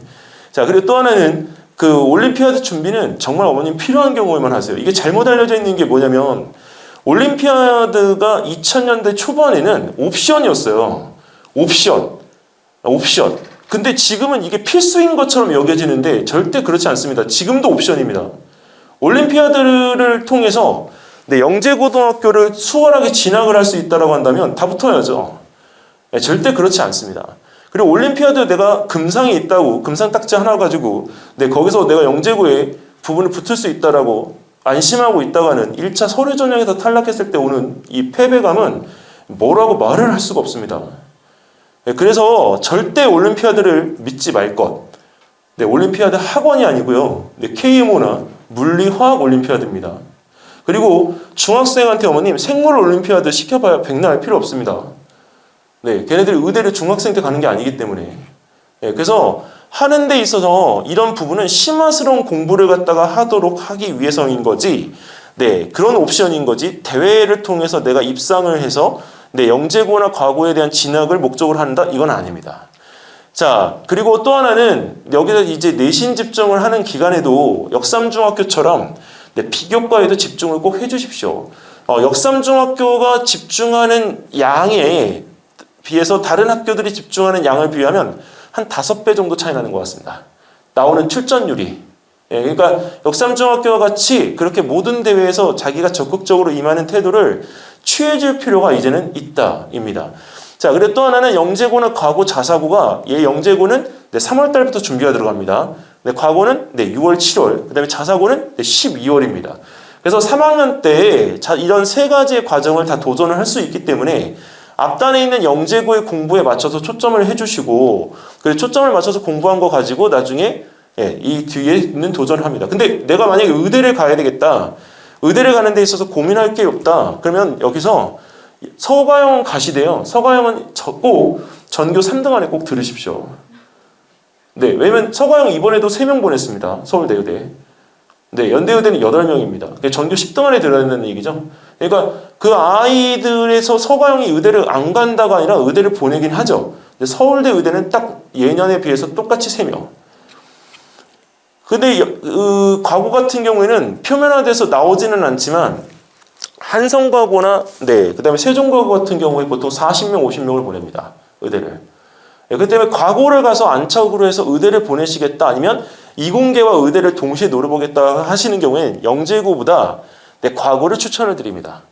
자, 그리고 또 하나는 그 올림피아드 준비는 정말 어머님 필요한 경우에만 하세요. 이게 잘못 알려져 있는 게 뭐냐면 올림피아드가 2000년대 초반에는 옵션이었어요. 옵션. 근데 지금은 이게 필수인 것처럼 여겨지는데 절대 그렇지 않습니다. 지금도 옵션입니다. 올림피아드를 통해서 영재고등학교를 수월하게 진학을 할 수 있다고 한다면 다 붙어야죠. 절대 그렇지 않습니다. 그리고 올림피아드 내가 금상이 있다고 금상 딱지 하나 가지고 거기서 내가 영재고에 부분을 붙을 수 있다라고 안심하고 있다가는 1차 서류 전형에서 탈락했을 때 오는 이 패배감은 뭐라고 말을 할 수가 없습니다. 그래서 절대 올림피아드를 믿지 말 것. 올림피아드 학원이 아니고요. KMO나 물리, 화학 올림피아드입니다. 그리고 중학생한테 어머님 생물 올림피아드 시켜봐야 백날 필요 없습니다. 걔네들이 의대를 중학생 때 가는 게 아니기 때문에. 그래서 하는 데 있어서 이런 부분은 심화스러운 공부를 갖다가 하기 위해서인 거지. 그런 옵션인 거지. 대회를 통해서 내가 입상을 해서 영재고나 과고에 대한 진학을 목적으로 한다? 이건 아닙니다. 자, 그리고 또 하나는 여기서 이제 내신 집중을 하는 기간에도 역삼중학교처럼 비교과에도 집중을 꼭 해주십시오. 역삼중학교가 집중하는 양에 비해서 다른 학교들이 집중하는 양을 비하면 한 5배 정도 차이 나는 것 같습니다. 나오는 출전율이. 그러니까 역삼중학교와 같이 그렇게 모든 대회에서 자기가 적극적으로 임하는 태도를 취해줄 필요가 이제는 있다입니다. 자, 그리고 또 하나는 영재고나 과고 자사고가 영재고는 3월 달부터 준비가 들어갑니다. 과고는 6월, 7월, 그 다음에 자사고는 12월입니다. 그래서 3학년 때 이런 세 가지의 과정을 다 도전을 할 수 있기 때문에 앞단에 있는 영재고의 공부에 맞춰서 초점을 해주시고 그리고 초점을 맞춰서 공부한 거 가지고 나중에 이 뒤에 있는 도전을 합니다. 근데 내가 만약에 의대를 가야 되겠다. 의대를 가는 데 있어서 고민할 게 없다. 그러면 여기서 서가영 가시대요. 서가영은 꼭 전교 3등 안에 꼭 들으십시오. 왜냐면 서가영 이번에도 3명 보냈습니다. 서울대 의대. 연대의대는 8명입니다. 전교 10등 안에 들어야 된다는 얘기죠. 그러니까 그 아이들에서 서가영이 의대를 안 간다가 아니라 의대를 보내긴 하죠. 근데 서울대 의대는 딱 예년에 비해서 똑같이 3명. 근데 과고 같은 경우에는 표면화돼서 나오지는 않지만 한성과고나 그다음에 세종과고 같은 경우에 보통 40명, 50명을 보냅니다. 의대를. 그 때문에 과고를 가서 안착으로 해서 의대를 보내시겠다 아니면 이공계와 의대를 동시에 노려보겠다 하시는 경우에는 영재고보다 과고를 추천을 드립니다.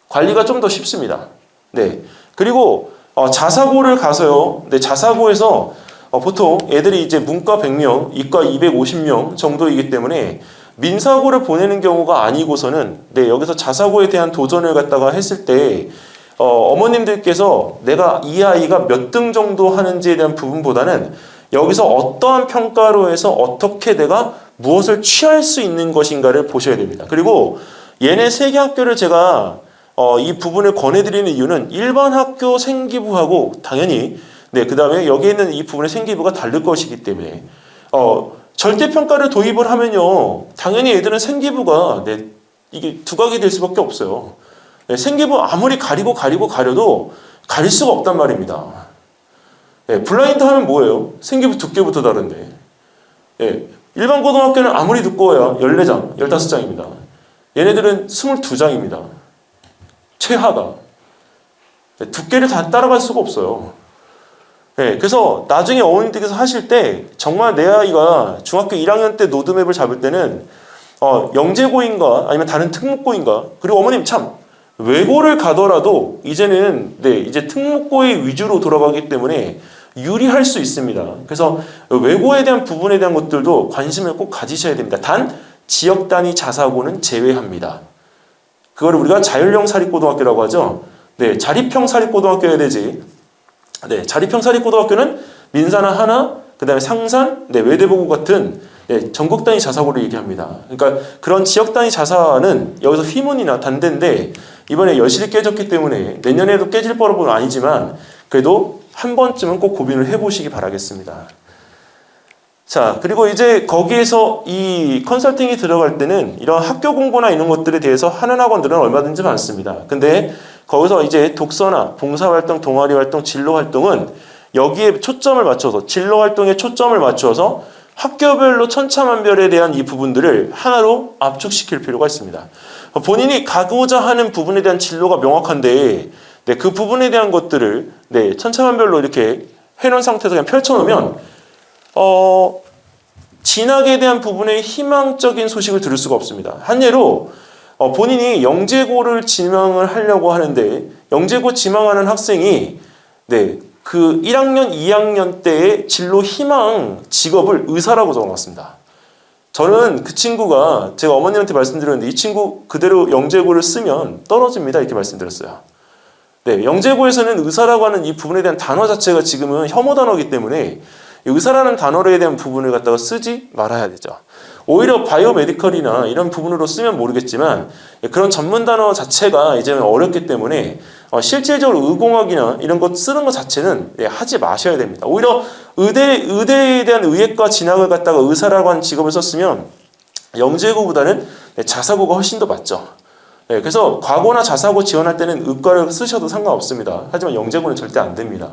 관리가 좀 더 쉽습니다. 그리고 자사고를 가서요. 자사고에서 보통 애들이 이제 문과 100명, 이과 250명 정도이기 때문에 민사고를 보내는 경우가 아니고서는 여기서 자사고에 대한 도전을 갖다가 했을 때 어머님들께서 내가 이 아이가 몇 등 정도 하는지에 대한 부분보다는 여기서 어떠한 평가로 해서 어떻게 내가 무엇을 취할 수 있는 것인가를 보셔야 됩니다. 그리고 얘네 세 개 학교를 제가 이 부분을 권해드리는 이유는 일반 학교 생기부하고 당연히 그 다음에 여기에 있는 이 부분의 생기부가 다를 것이기 때문에 절대평가를 도입을 하면요 당연히 애들은 생기부가 이게 두각이 될 수밖에 없어요. 생기부 아무리 가려도 가릴 수가 없단 말입니다. 블라인드 하면 뭐예요? 생기부 두께부터 다른데 일반 고등학교는 아무리 두꺼워야 14장, 15장입니다. 얘네들은 22장입니다. 최하가 두께를 다 따라갈 수가 없어요. 그래서 나중에 어머님들께서 하실 때 정말 내 아이가 중학교 1학년 때 로드맵을 잡을 때는 영재고인가 아니면 다른 특목고인가 그리고 어머님 참 외고를 가더라도 이제는 이제 특목고의 위주로 돌아가기 때문에 유리할 수 있습니다. 그래서 외고에 대한 부분에 대한 것들도 관심을 꼭 가지셔야 됩니다. 단 지역 단위 자사고는 제외합니다. 그걸 우리가 자율형 사립고등학교라고 하죠. 자립형 사립고등학교여야 되지. 자립형 사립고등학교는 민사나 하나, 그 다음에 상산, 외대보고 같은 전국 단위 자사고를 얘기합니다. 그러니까 그런 지역 단위 자사는 여기서 휘문이나 단대인데 이번에 여실히 깨졌기 때문에 내년에도 깨질 뻔은 아니지만 그래도 한 번쯤은 꼭 고민을 해보시기 바라겠습니다. 자, 그리고 이제 거기에서 이 컨설팅이 들어갈 때는 이런 학교 공부나 이런 것들에 대해서 하는 학원들은 얼마든지 많습니다. 근데 거기서 이제 독서나 봉사활동, 동아리활동, 진로활동은 여기에 초점을 맞춰서 진로활동에 초점을 맞춰서 학교별로 천차만별에 대한 이 부분들을 하나로 압축시킬 필요가 있습니다. 본인이 가고자 하는 부분에 대한 진로가 명확한데 그 부분에 대한 것들을 천차만별로 이렇게 해놓은 상태에서 그냥 펼쳐놓으면 진학에 대한 부분에 희망적인 소식을 들을 수가 없습니다. 한 예로 본인이 영재고를 지망을 하려고 하는데 영재고 지망하는 학생이 그 1학년, 2학년 때의 진로 희망 직업을 의사라고 적어놨습니다. 저는 그 친구가 제가 어머니한테 말씀드렸는데 이 친구 그대로 영재고를 쓰면 떨어집니다 이렇게 말씀드렸어요. 영재고에서는 의사라고 하는 이 부분에 대한 단어 자체가 지금은 혐오 단어이기 때문에 의사라는 단어에 대한 부분을 갖다가 쓰지 말아야 되죠. 오히려 바이오메디컬이나 이런 부분으로 쓰면 모르겠지만 그런 전문 단어 자체가 이제는 어렵기 때문에 실질적으로 의공학이나 이런 것 쓰는 것 자체는 하지 마셔야 됩니다. 오히려 의대에 대한 의예과 진학을 갖다가 의사라고 하는 직업을 썼으면 영재고보다는 자사고가 훨씬 더 맞죠. 그래서 과고나 자사고 지원할 때는 의과를 쓰셔도 상관없습니다. 하지만 영재고는 절대 안 됩니다.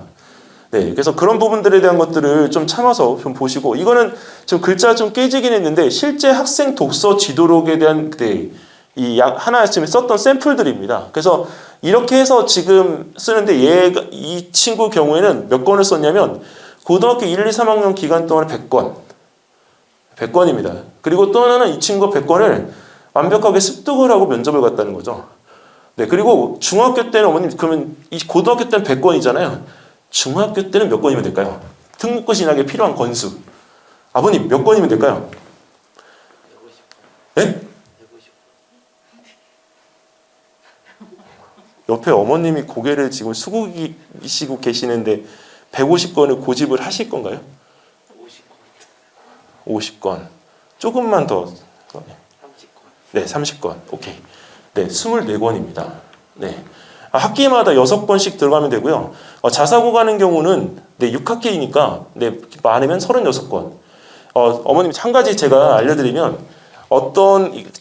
그래서 그런 부분들에 대한 것들을 좀 참아서 좀 보시고 이거는 좀 글자가 좀 깨지긴 했는데 실제 학생 독서 지도록에 대한 이 하나쯤에 썼던 샘플들입니다. 그래서 이렇게 해서 지금 쓰는데 이 친구 경우에는 몇 권을 썼냐면 고등학교 1, 2, 3학년 기간 동안 100권입니다. 그리고 또 하나는 이 친구가 100권을 완벽하게 습득을 하고 면접을 갔다는 거죠. 그리고 중학교 때는 어머님 그러면 이 고등학교 때는 100권이잖아요. 중학교 때는 몇 권이면 될까요? 특목고 진학에 필요한 권수. 아버님 몇 권이면 될까요? 150권. 네? 옆에 어머님이 고개를 지금 숙이시고 계시는데 150권을 고집을 하실 건가요? 50권. 조금만 더. 30권. 네, 30권. 오케이. 24권입니다. 학기마다 6권씩 들어가면 되고요. 자사고 가는 경우는 6학기이니까 많으면 36권. 어머님 한 가지 제가 알려드리면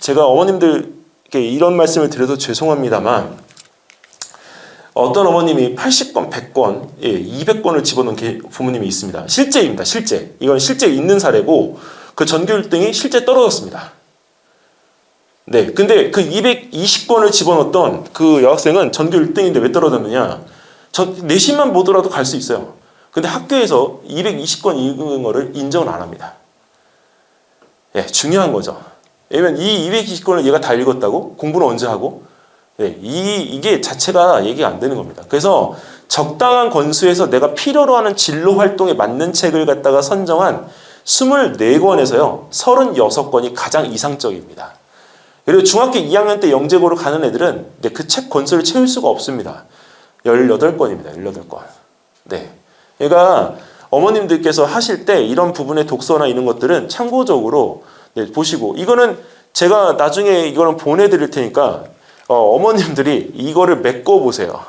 제가 어머님들께 이런 말씀을 드려도 죄송합니다만 어떤 어머님이 80권, 100권, 200권을 집어넣은 부모님이 있습니다. 실제입니다. 실제. 이건 실제 있는 사례고 그 전교 1등이 실제 떨어졌습니다. 네, 근데 그 220권을 집어넣었던 그 여학생은 전교 1등인데 왜 떨어졌느냐? 내신만 보더라도 갈 수 있어요. 근데 학교에서 220권 읽은 거를 인정을 안 합니다. 예, 중요한 거죠. 왜냐면 이 220권을 얘가 다 읽었다고? 공부는 언제 하고? 네, 이게 자체가 얘기가 안 되는 겁니다. 그래서 적당한 권수에서 내가 필요로 하는 진로 활동에 맞는 책을 갖다가 선정한 24권에서요, 36권이 가장 이상적입니다. 그리고 중학교 2학년 때 영재고로 가는 애들은 그 책 권수를 채울 수가 없습니다. 18권입니다. 18권. 네. 그러니까 어머님들께서 하실 때 이런 부분의 독서나 이런 것들은 참고적으로 보시고, 이거는 제가 나중에 이거는 보내드릴 테니까 어머님들이 이거를 메꿔보세요.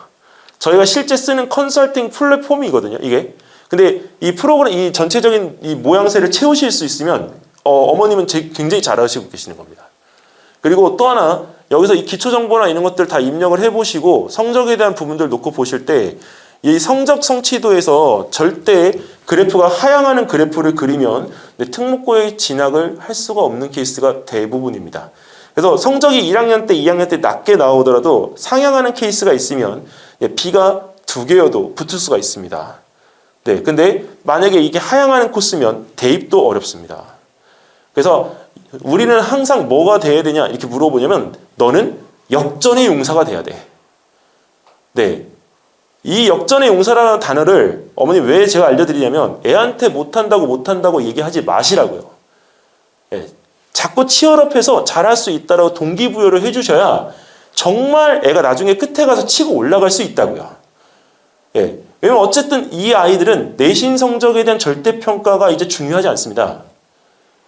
저희가 실제 쓰는 컨설팅 플랫폼이거든요, 이게. 근데 이 프로그램, 이 전체적인 이 모양새를 채우실 수 있으면 어머님은 굉장히 잘하시고 계시는 겁니다. 그리고 또 하나, 여기서 이 기초정보나 이런 것들 다 입력을 해보시고 성적에 대한 부분들 놓고 보실 때 이 성적 성취도에서 절대 그래프가 하향하는 그래프를 그리면 특목고에 진학을 할 수가 없는 케이스가 대부분입니다. 그래서 성적이 1학년 때, 2학년 때 낮게 나오더라도 상향하는 케이스가 있으면 B가 2개여도 붙을 수가 있습니다. 네, 근데 만약에 이게 하향하는 코스면 대입도 어렵습니다. 그래서 우리는 항상 뭐가 돼야 되냐 이렇게 물어보냐면 너는 역전의 용사가 돼야 돼. 네, 이 역전의 용사라는 단어를 어머니 왜 제가 알려드리냐면 애한테 못한다고 얘기하지 마시라고요. 네, 자꾸 치열업해서 잘할 수 있다라고 동기부여를 해주셔야 정말 애가 나중에 끝에 가서 치고 올라갈 수 있다고요. 예, 왜냐면 어쨌든 이 아이들은 내신 성적에 대한 절대평가가 이제 중요하지 않습니다.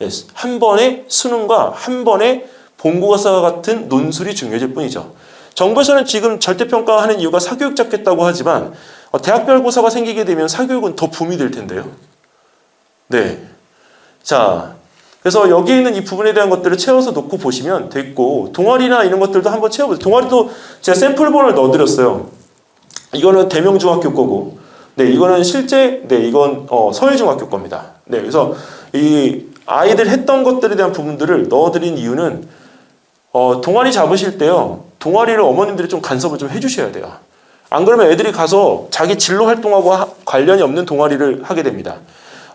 예, 한 번의 수능과 한 번의 본고사 같은 논술이 중요해질 뿐이죠. 정부에서는 지금 절대평가하는 이유가 사교육 잡겠다고 하지만 대학별 고사가 생기게 되면 사교육은 더 붐이 될 텐데요. 네. 자, 그래서 여기에 있는 이 부분에 대한 것들을 채워서 놓고 보시면 됐고, 동아리나 이런 것들도 한번 채워보세요. 동아리도 제가 샘플본을 넣어드렸어요. 이거는 대명중학교 거고, 네, 이거는 실제, 네, 이건 서울중학교 겁니다. 네, 그래서 이 아이들 했던 것들에 대한 부분들을 넣어드린 이유는 동아리 잡으실 때요, 동아리를 어머님들이 좀 간섭을 좀 해주셔야 돼요. 안 그러면 애들이 가서 자기 진로 활동하고 관련이 없는 동아리를 하게 됩니다.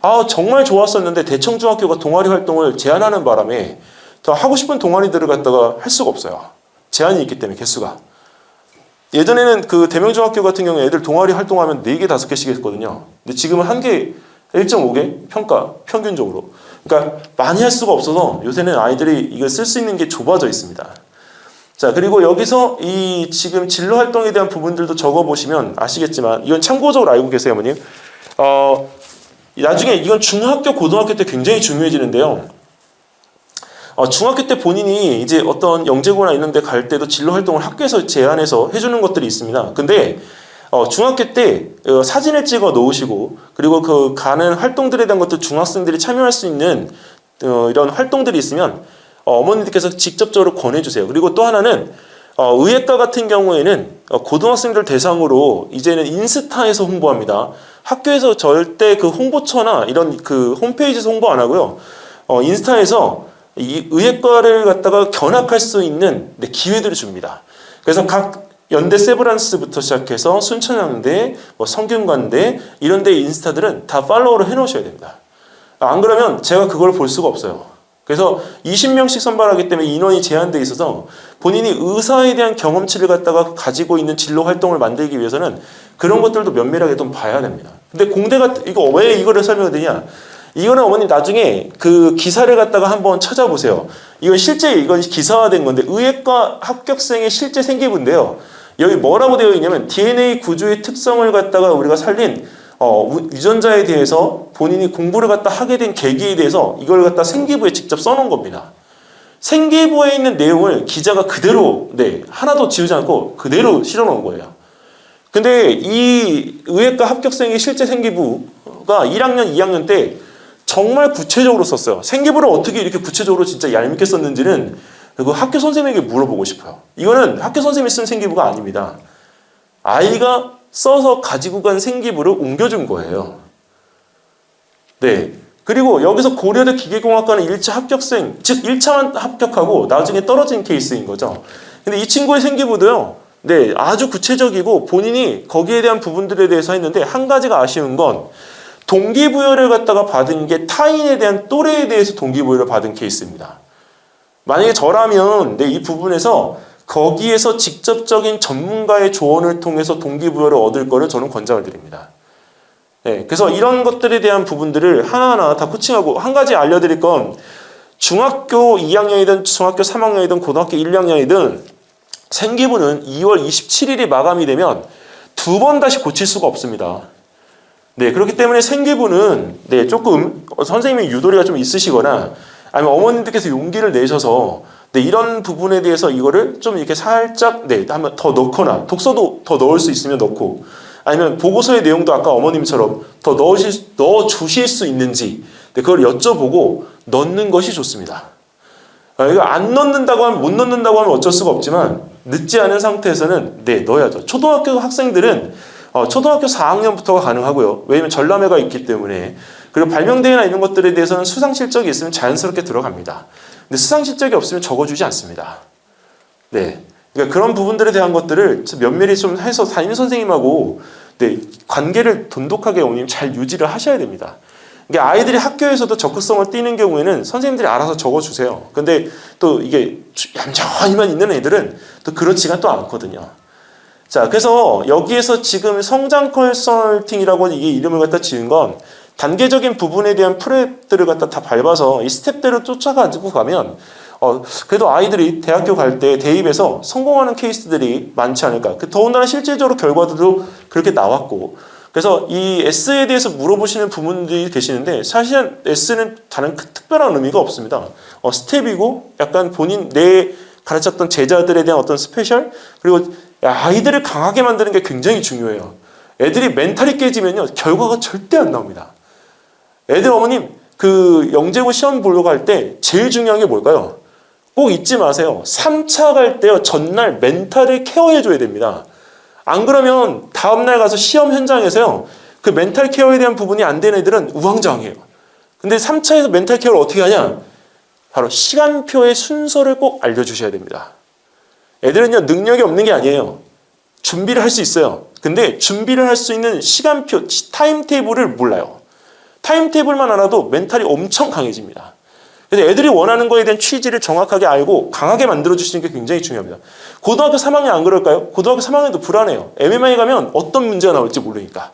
아, 정말 좋았었는데 대청중학교가 동아리 활동을 제한하는 바람에 더 하고 싶은 동아리들을 갖다가 할 수가 없어요. 제한이 있기 때문에 개수가. 예전에는 그 대명중학교 같은 경우에 애들 동아리 활동하면 4개, 5개씩 했거든요. 근데 지금은 1개, 1.5개 평가 평균적으로. 그러니까 많이 할 수가 없어서 요새는 아이들이 이걸 쓸 수 있는 게 좁아져 있습니다. 자, 그리고 여기서 이 지금 진로 활동에 대한 부분들도 적어보시면 아시겠지만 이건 참고적으로 알고 계세요, 어머님. 나중에 이건 중학교, 고등학교 때 굉장히 중요해지는데요. 중학교 때 본인이 이제 어떤 영재고나 이런 데 갈 때도 진로 활동을 학교에서 제안해서 해주는 것들이 있습니다. 근데 중학교 때 사진을 찍어 놓으시고, 그리고 그 가는 활동들에 대한 것도 중학생들이 참여할 수 있는 이런 활동들이 있으면 어머니들께서 직접적으로 권해주세요. 그리고 또 하나는 의예과 같은 경우에는 고등학생들 대상으로 이제는 인스타에서 홍보합니다. 학교에서 절대 그 홍보처나 이런 그 홈페이지에서 홍보 안 하고요. 인스타에서 이 의예과를 갖다가 견학할 수 있는 기회들을 줍니다. 그래서 각 연대 세브란스부터 시작해서 순천향대, 성균관대 이런 데 인스타들은 다 팔로우를 해놓으셔야 됩니다. 안 그러면 제가 그걸 볼 수가 없어요. 그래서 20명씩 선발하기 때문에 인원이 제한되어 있어서 본인이 의사에 대한 경험치를 갖다가 가지고 있는 진로 활동을 만들기 위해서는 그런 것들도 면밀하게 좀 봐야 됩니다. 근데 공대가 이거 왜 이거를 설명드리냐? 이거는 어머님 나중에 그 기사를 갖다가 한번 찾아보세요. 이건 실제 이건 기사화된 건데 의예과 합격생의 실제 생기부인데요. 여기 뭐라고 되어 있냐면 DNA 구조의 특성을 갖다가 우리가 살린 유전자에 대해서 본인이 공부를 갖다 하게 된 계기에 대해서 이걸 갖다 생기부에 직접 써놓은 겁니다. 생기부에 있는 내용을 기자가 그대로 하나도 지우지 않고 그대로 실어놓은 거예요. 근데 이 의예과 합격생의 실제 생기부가 1학년, 2학년 때 정말 구체적으로 썼어요. 생기부를 어떻게 이렇게 구체적으로 진짜 얄밉게 썼는지는 그 학교 선생님에게 물어보고 싶어요. 이거는 학교 선생님이 쓴 생기부가 아닙니다. 아이가 써서 가지고 간 생기부를 옮겨준 거예요. 네. 그리고 여기서 고려대 기계공학과는 1차 합격생, 즉 1차만 합격하고 나중에 떨어진 케이스인 거죠. 근데 이 친구의 생기부도요. 네, 아주 구체적이고 본인이 거기에 대한 부분들에 대해서 했는데 한 가지가 아쉬운 건 동기부여를 갖다가 받은 게 타인에 대한 또래에 대해서 동기부여를 받은 케이스입니다. 만약에 저라면 이 부분에서 거기에서 직접적인 전문가의 조언을 통해서 동기부여를 얻을 거를 저는 권장을 드립니다. 네, 그래서 이런 것들에 대한 부분들을 하나하나 다 코칭하고 한 가지 알려드릴 건 중학교 2학년이든 중학교 3학년이든 고등학교 1학년이든 생기부는 2월 27일이 마감이 되면 2번 다시 고칠 수가 없습니다. 네, 그렇기 때문에 생기부는 조금 선생님의 유도리가 좀 있으시거나 아니면 어머님들께서 용기를 내셔서 이런 부분에 대해서 이거를 좀 이렇게 살짝 한번 더 넣거나 독서도 더 넣을 수 있으면 넣고 아니면 보고서의 내용도 아까 어머님처럼 더 넣어주실 수 있는지 그걸 여쭤보고 넣는 것이 좋습니다. 이거 안 넣는다고 하면 못 넣는다고 하면 어쩔 수가 없지만 늦지 않은 상태에서는 넣어야죠. 초등학교 학생들은 초등학교 4학년부터가 가능하고요. 왜냐하면 전람회가 있기 때문에 그리고 발명대회나 이런 것들에 대해서는 수상 실적이 있으면 자연스럽게 들어갑니다. 근데 수상 실적이 없으면 적어주지 않습니다. 네, 그러니까 그런 부분들에 대한 것들을 면밀히 좀 해서 담임 선생님하고 관계를 돈독하게 어머님 잘 유지를 하셔야 됩니다. 그러니까 아이들이 학교에서도 적극성을 띠는 경우에는 선생님들이 알아서 적어주세요. 근데 또 이게 얌전히만 있는 애들은 또 그렇지가 또 않거든요. 자, 그래서 여기에서 지금 성장 컨설팅이라고 이게 이름을 갖다 지은 건 단계적인 부분에 대한 프랩들을 갖다 다 밟아서 이 스텝대로 쫓아가지고 가면 그래도 아이들이 대학교 갈 때 대입에서 성공하는 케이스들이 많지 않을까. 더군다나 실질적으로 결과들도 그렇게 나왔고 그래서 이 S에 대해서 물어보시는 부분들이 계시는데 사실은 S는 다른 특별한 의미가 없습니다. 스텝이고 약간 내 가르쳤던 제자들에 대한 어떤 스페셜 그리고 아이들을 강하게 만드는 게 굉장히 중요해요. 애들이 멘탈이 깨지면요 결과가 절대 안 나옵니다. 애들 어머님 그 영재고 시험 보려고 할 때 제일 중요한 게 뭘까요? 꼭 잊지 마세요. 3차 갈 때요 전날 멘탈을 케어해 줘야 됩니다. 안 그러면 다음날 가서 시험 현장에서요 그 멘탈 케어에 대한 부분이 안 되는 애들은 우왕좌왕해요. 근데 3차에서 멘탈 케어를 어떻게 하냐? 바로 시간표의 순서를 꼭 알려주셔야 됩니다. 애들은요 능력이 없는 게 아니에요. 준비를 할 수 있어요. 근데 준비를 할 수 있는 시간표, 타임테이블을 몰라요. 타임테이블만 알아도 멘탈이 엄청 강해집니다. 그래서 애들이 원하는 거에 대한 취지를 정확하게 알고 강하게 만들어주시는 게 굉장히 중요합니다. 고등학교 3학년 안 그럴까요? 고등학교 3학년도 불안해요. MMI 가면 어떤 문제가 나올지 모르니까.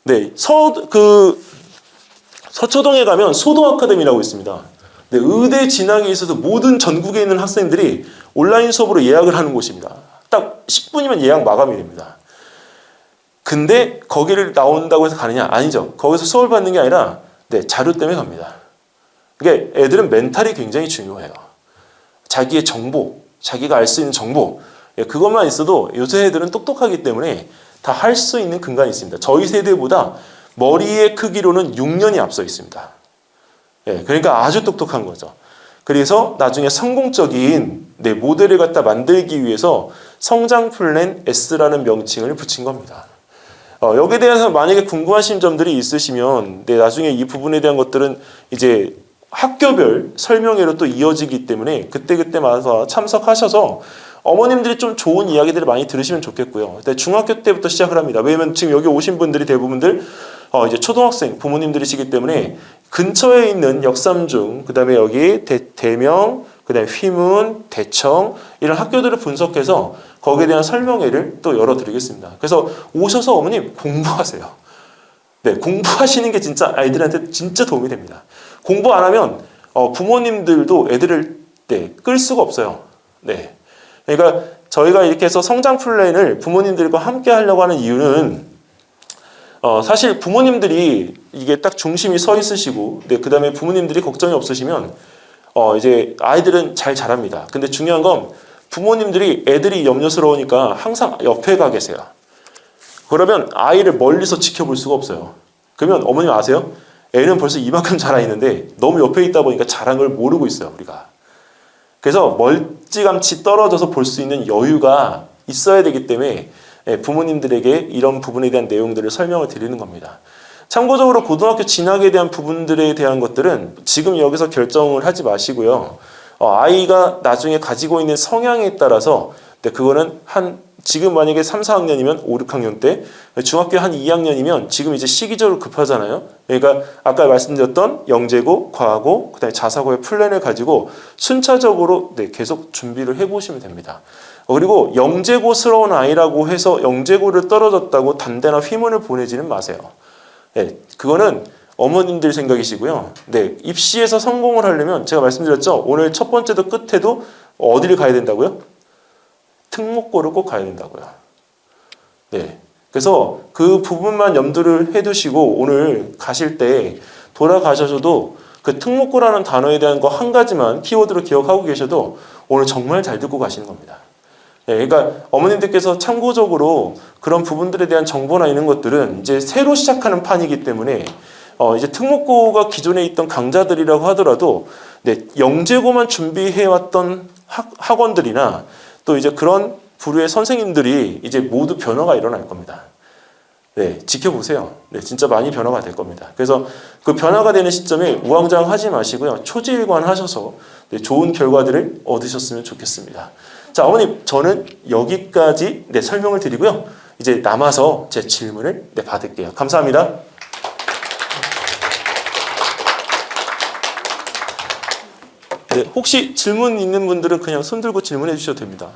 네, 서초동에 가면 소동 아카데미라고 있습니다. 네, 의대 진학에 있어서 모든 전국에 있는 학생들이 온라인 수업으로 예약을 하는 곳입니다. 딱 10분이면 예약 마감이 됩니다. 근데 거기를 나온다고 해서 가느냐? 아니죠. 거기서 수업을 받는 게 아니라 자료 때문에 갑니다. 그러니까 애들은 멘탈이 굉장히 중요해요. 자기의 정보, 자기가 알 수 있는 정보 그것만 있어도 요새 애들은 똑똑하기 때문에 다 할 수 있는 근간이 있습니다. 저희 세대보다 머리의 크기로는 6년이 앞서 있습니다. 그러니까 아주 똑똑한 거죠. 그래서 나중에 성공적인 모델을 갖다 만들기 위해서 성장 플랜 S라는 명칭을 붙인 겁니다. 여기에 대해서 만약에 궁금하신 점들이 있으시면 나중에 이 부분에 대한 것들은 이제 학교별 설명회로 또 이어지기 때문에 그때마다 참석하셔서 어머님들이 좀 좋은 이야기들을 많이 들으시면 좋겠고요. 중학교 때부터 시작을 합니다. 왜냐면 지금 여기 오신 분들이 대부분들 이제 초등학생 부모님들이시기 때문에 근처에 있는 역삼중, 그 다음에 여기 대명, 그 다음에 휘문, 대청 이런 학교들을 분석해서 거기에 대한 설명회를 또 열어드리겠습니다. 그래서 오셔서 어머님 공부하세요. 공부하시는 게 진짜 아이들한테 진짜 도움이 됩니다. 공부 안 하면 부모님들도 애들을 끌 수가 없어요. 그러니까 저희가 이렇게 해서 성장 플랜을 부모님들과 함께 하려고 하는 이유는 사실 부모님들이 이게 딱 중심이 서 있으시고 그 다음에 부모님들이 걱정이 없으시면 이제 아이들은 잘 자랍니다. 근데 중요한 건 부모님들이 애들이 염려스러우니까 항상 옆에 가 계세요. 그러면 아이를 멀리서 지켜볼 수가 없어요. 그러면 어머님 아세요? 애는 벌써 이만큼 자라 있는데 너무 옆에 있다 보니까 자란 걸 모르고 있어요, 우리가. 그래서 멀찌감치 떨어져서 볼 수 있는 여유가 있어야 되기 때문에 부모님들에게 이런 부분에 대한 내용들을 설명을 드리는 겁니다. 참고적으로 고등학교 진학에 대한 부분들에 대한 것들은 지금 여기서 결정을 하지 마시고요. 아이가 나중에 가지고 있는 성향에 따라서 그거는 지금 만약에 3, 4학년이면 5, 6학년 때, 중학교 한 2학년이면 지금 이제 시기적으로 급하잖아요. 그러니까 아까 말씀드렸던 영재고, 과고, 그다음에 자사고의 플랜을 가지고 순차적으로 계속 준비를 해보시면 됩니다. 그리고 영재고스러운 아이라고 해서 영재고를 떨어졌다고 단대나 휘문을 보내지는 마세요. 그거는 어머님들 생각이시고요. 입시에서 성공을 하려면 제가 말씀드렸죠. 오늘 첫 번째도 끝에도 어디를 가야 된다고요? 특목고를 꼭 가야 된다고요. 그래서 그 부분만 염두를 해두시고 오늘 가실 때 돌아가셔도 그 특목고라는 단어에 대한 거 한 가지만 키워드로 기억하고 계셔도 오늘 정말 잘 듣고 가시는 겁니다. 그러니까 어머님들께서 참고적으로 그런 부분들에 대한 정보나 이런 것들은 이제 새로 시작하는 판이기 때문에 이제 특목고가 기존에 있던 강좌들이라고 하더라도 영재고만 준비해왔던 학원들이나 또 이제 그런 부류의 선생님들이 이제 모두 변화가 일어날 겁니다. 지켜보세요. 진짜 많이 변화가 될 겁니다. 그래서 그 변화가 되는 시점에 우왕좌왕하지 마시고요. 초지일관하셔서 좋은 결과들을 얻으셨으면 좋겠습니다. 자, 어머님, 저는 여기까지 설명을 드리고요. 이제 남아서 제 질문을 받을게요. 감사합니다. 혹시 질문 있는 분들은 그냥 손 들고 질문해 주셔도 됩니다.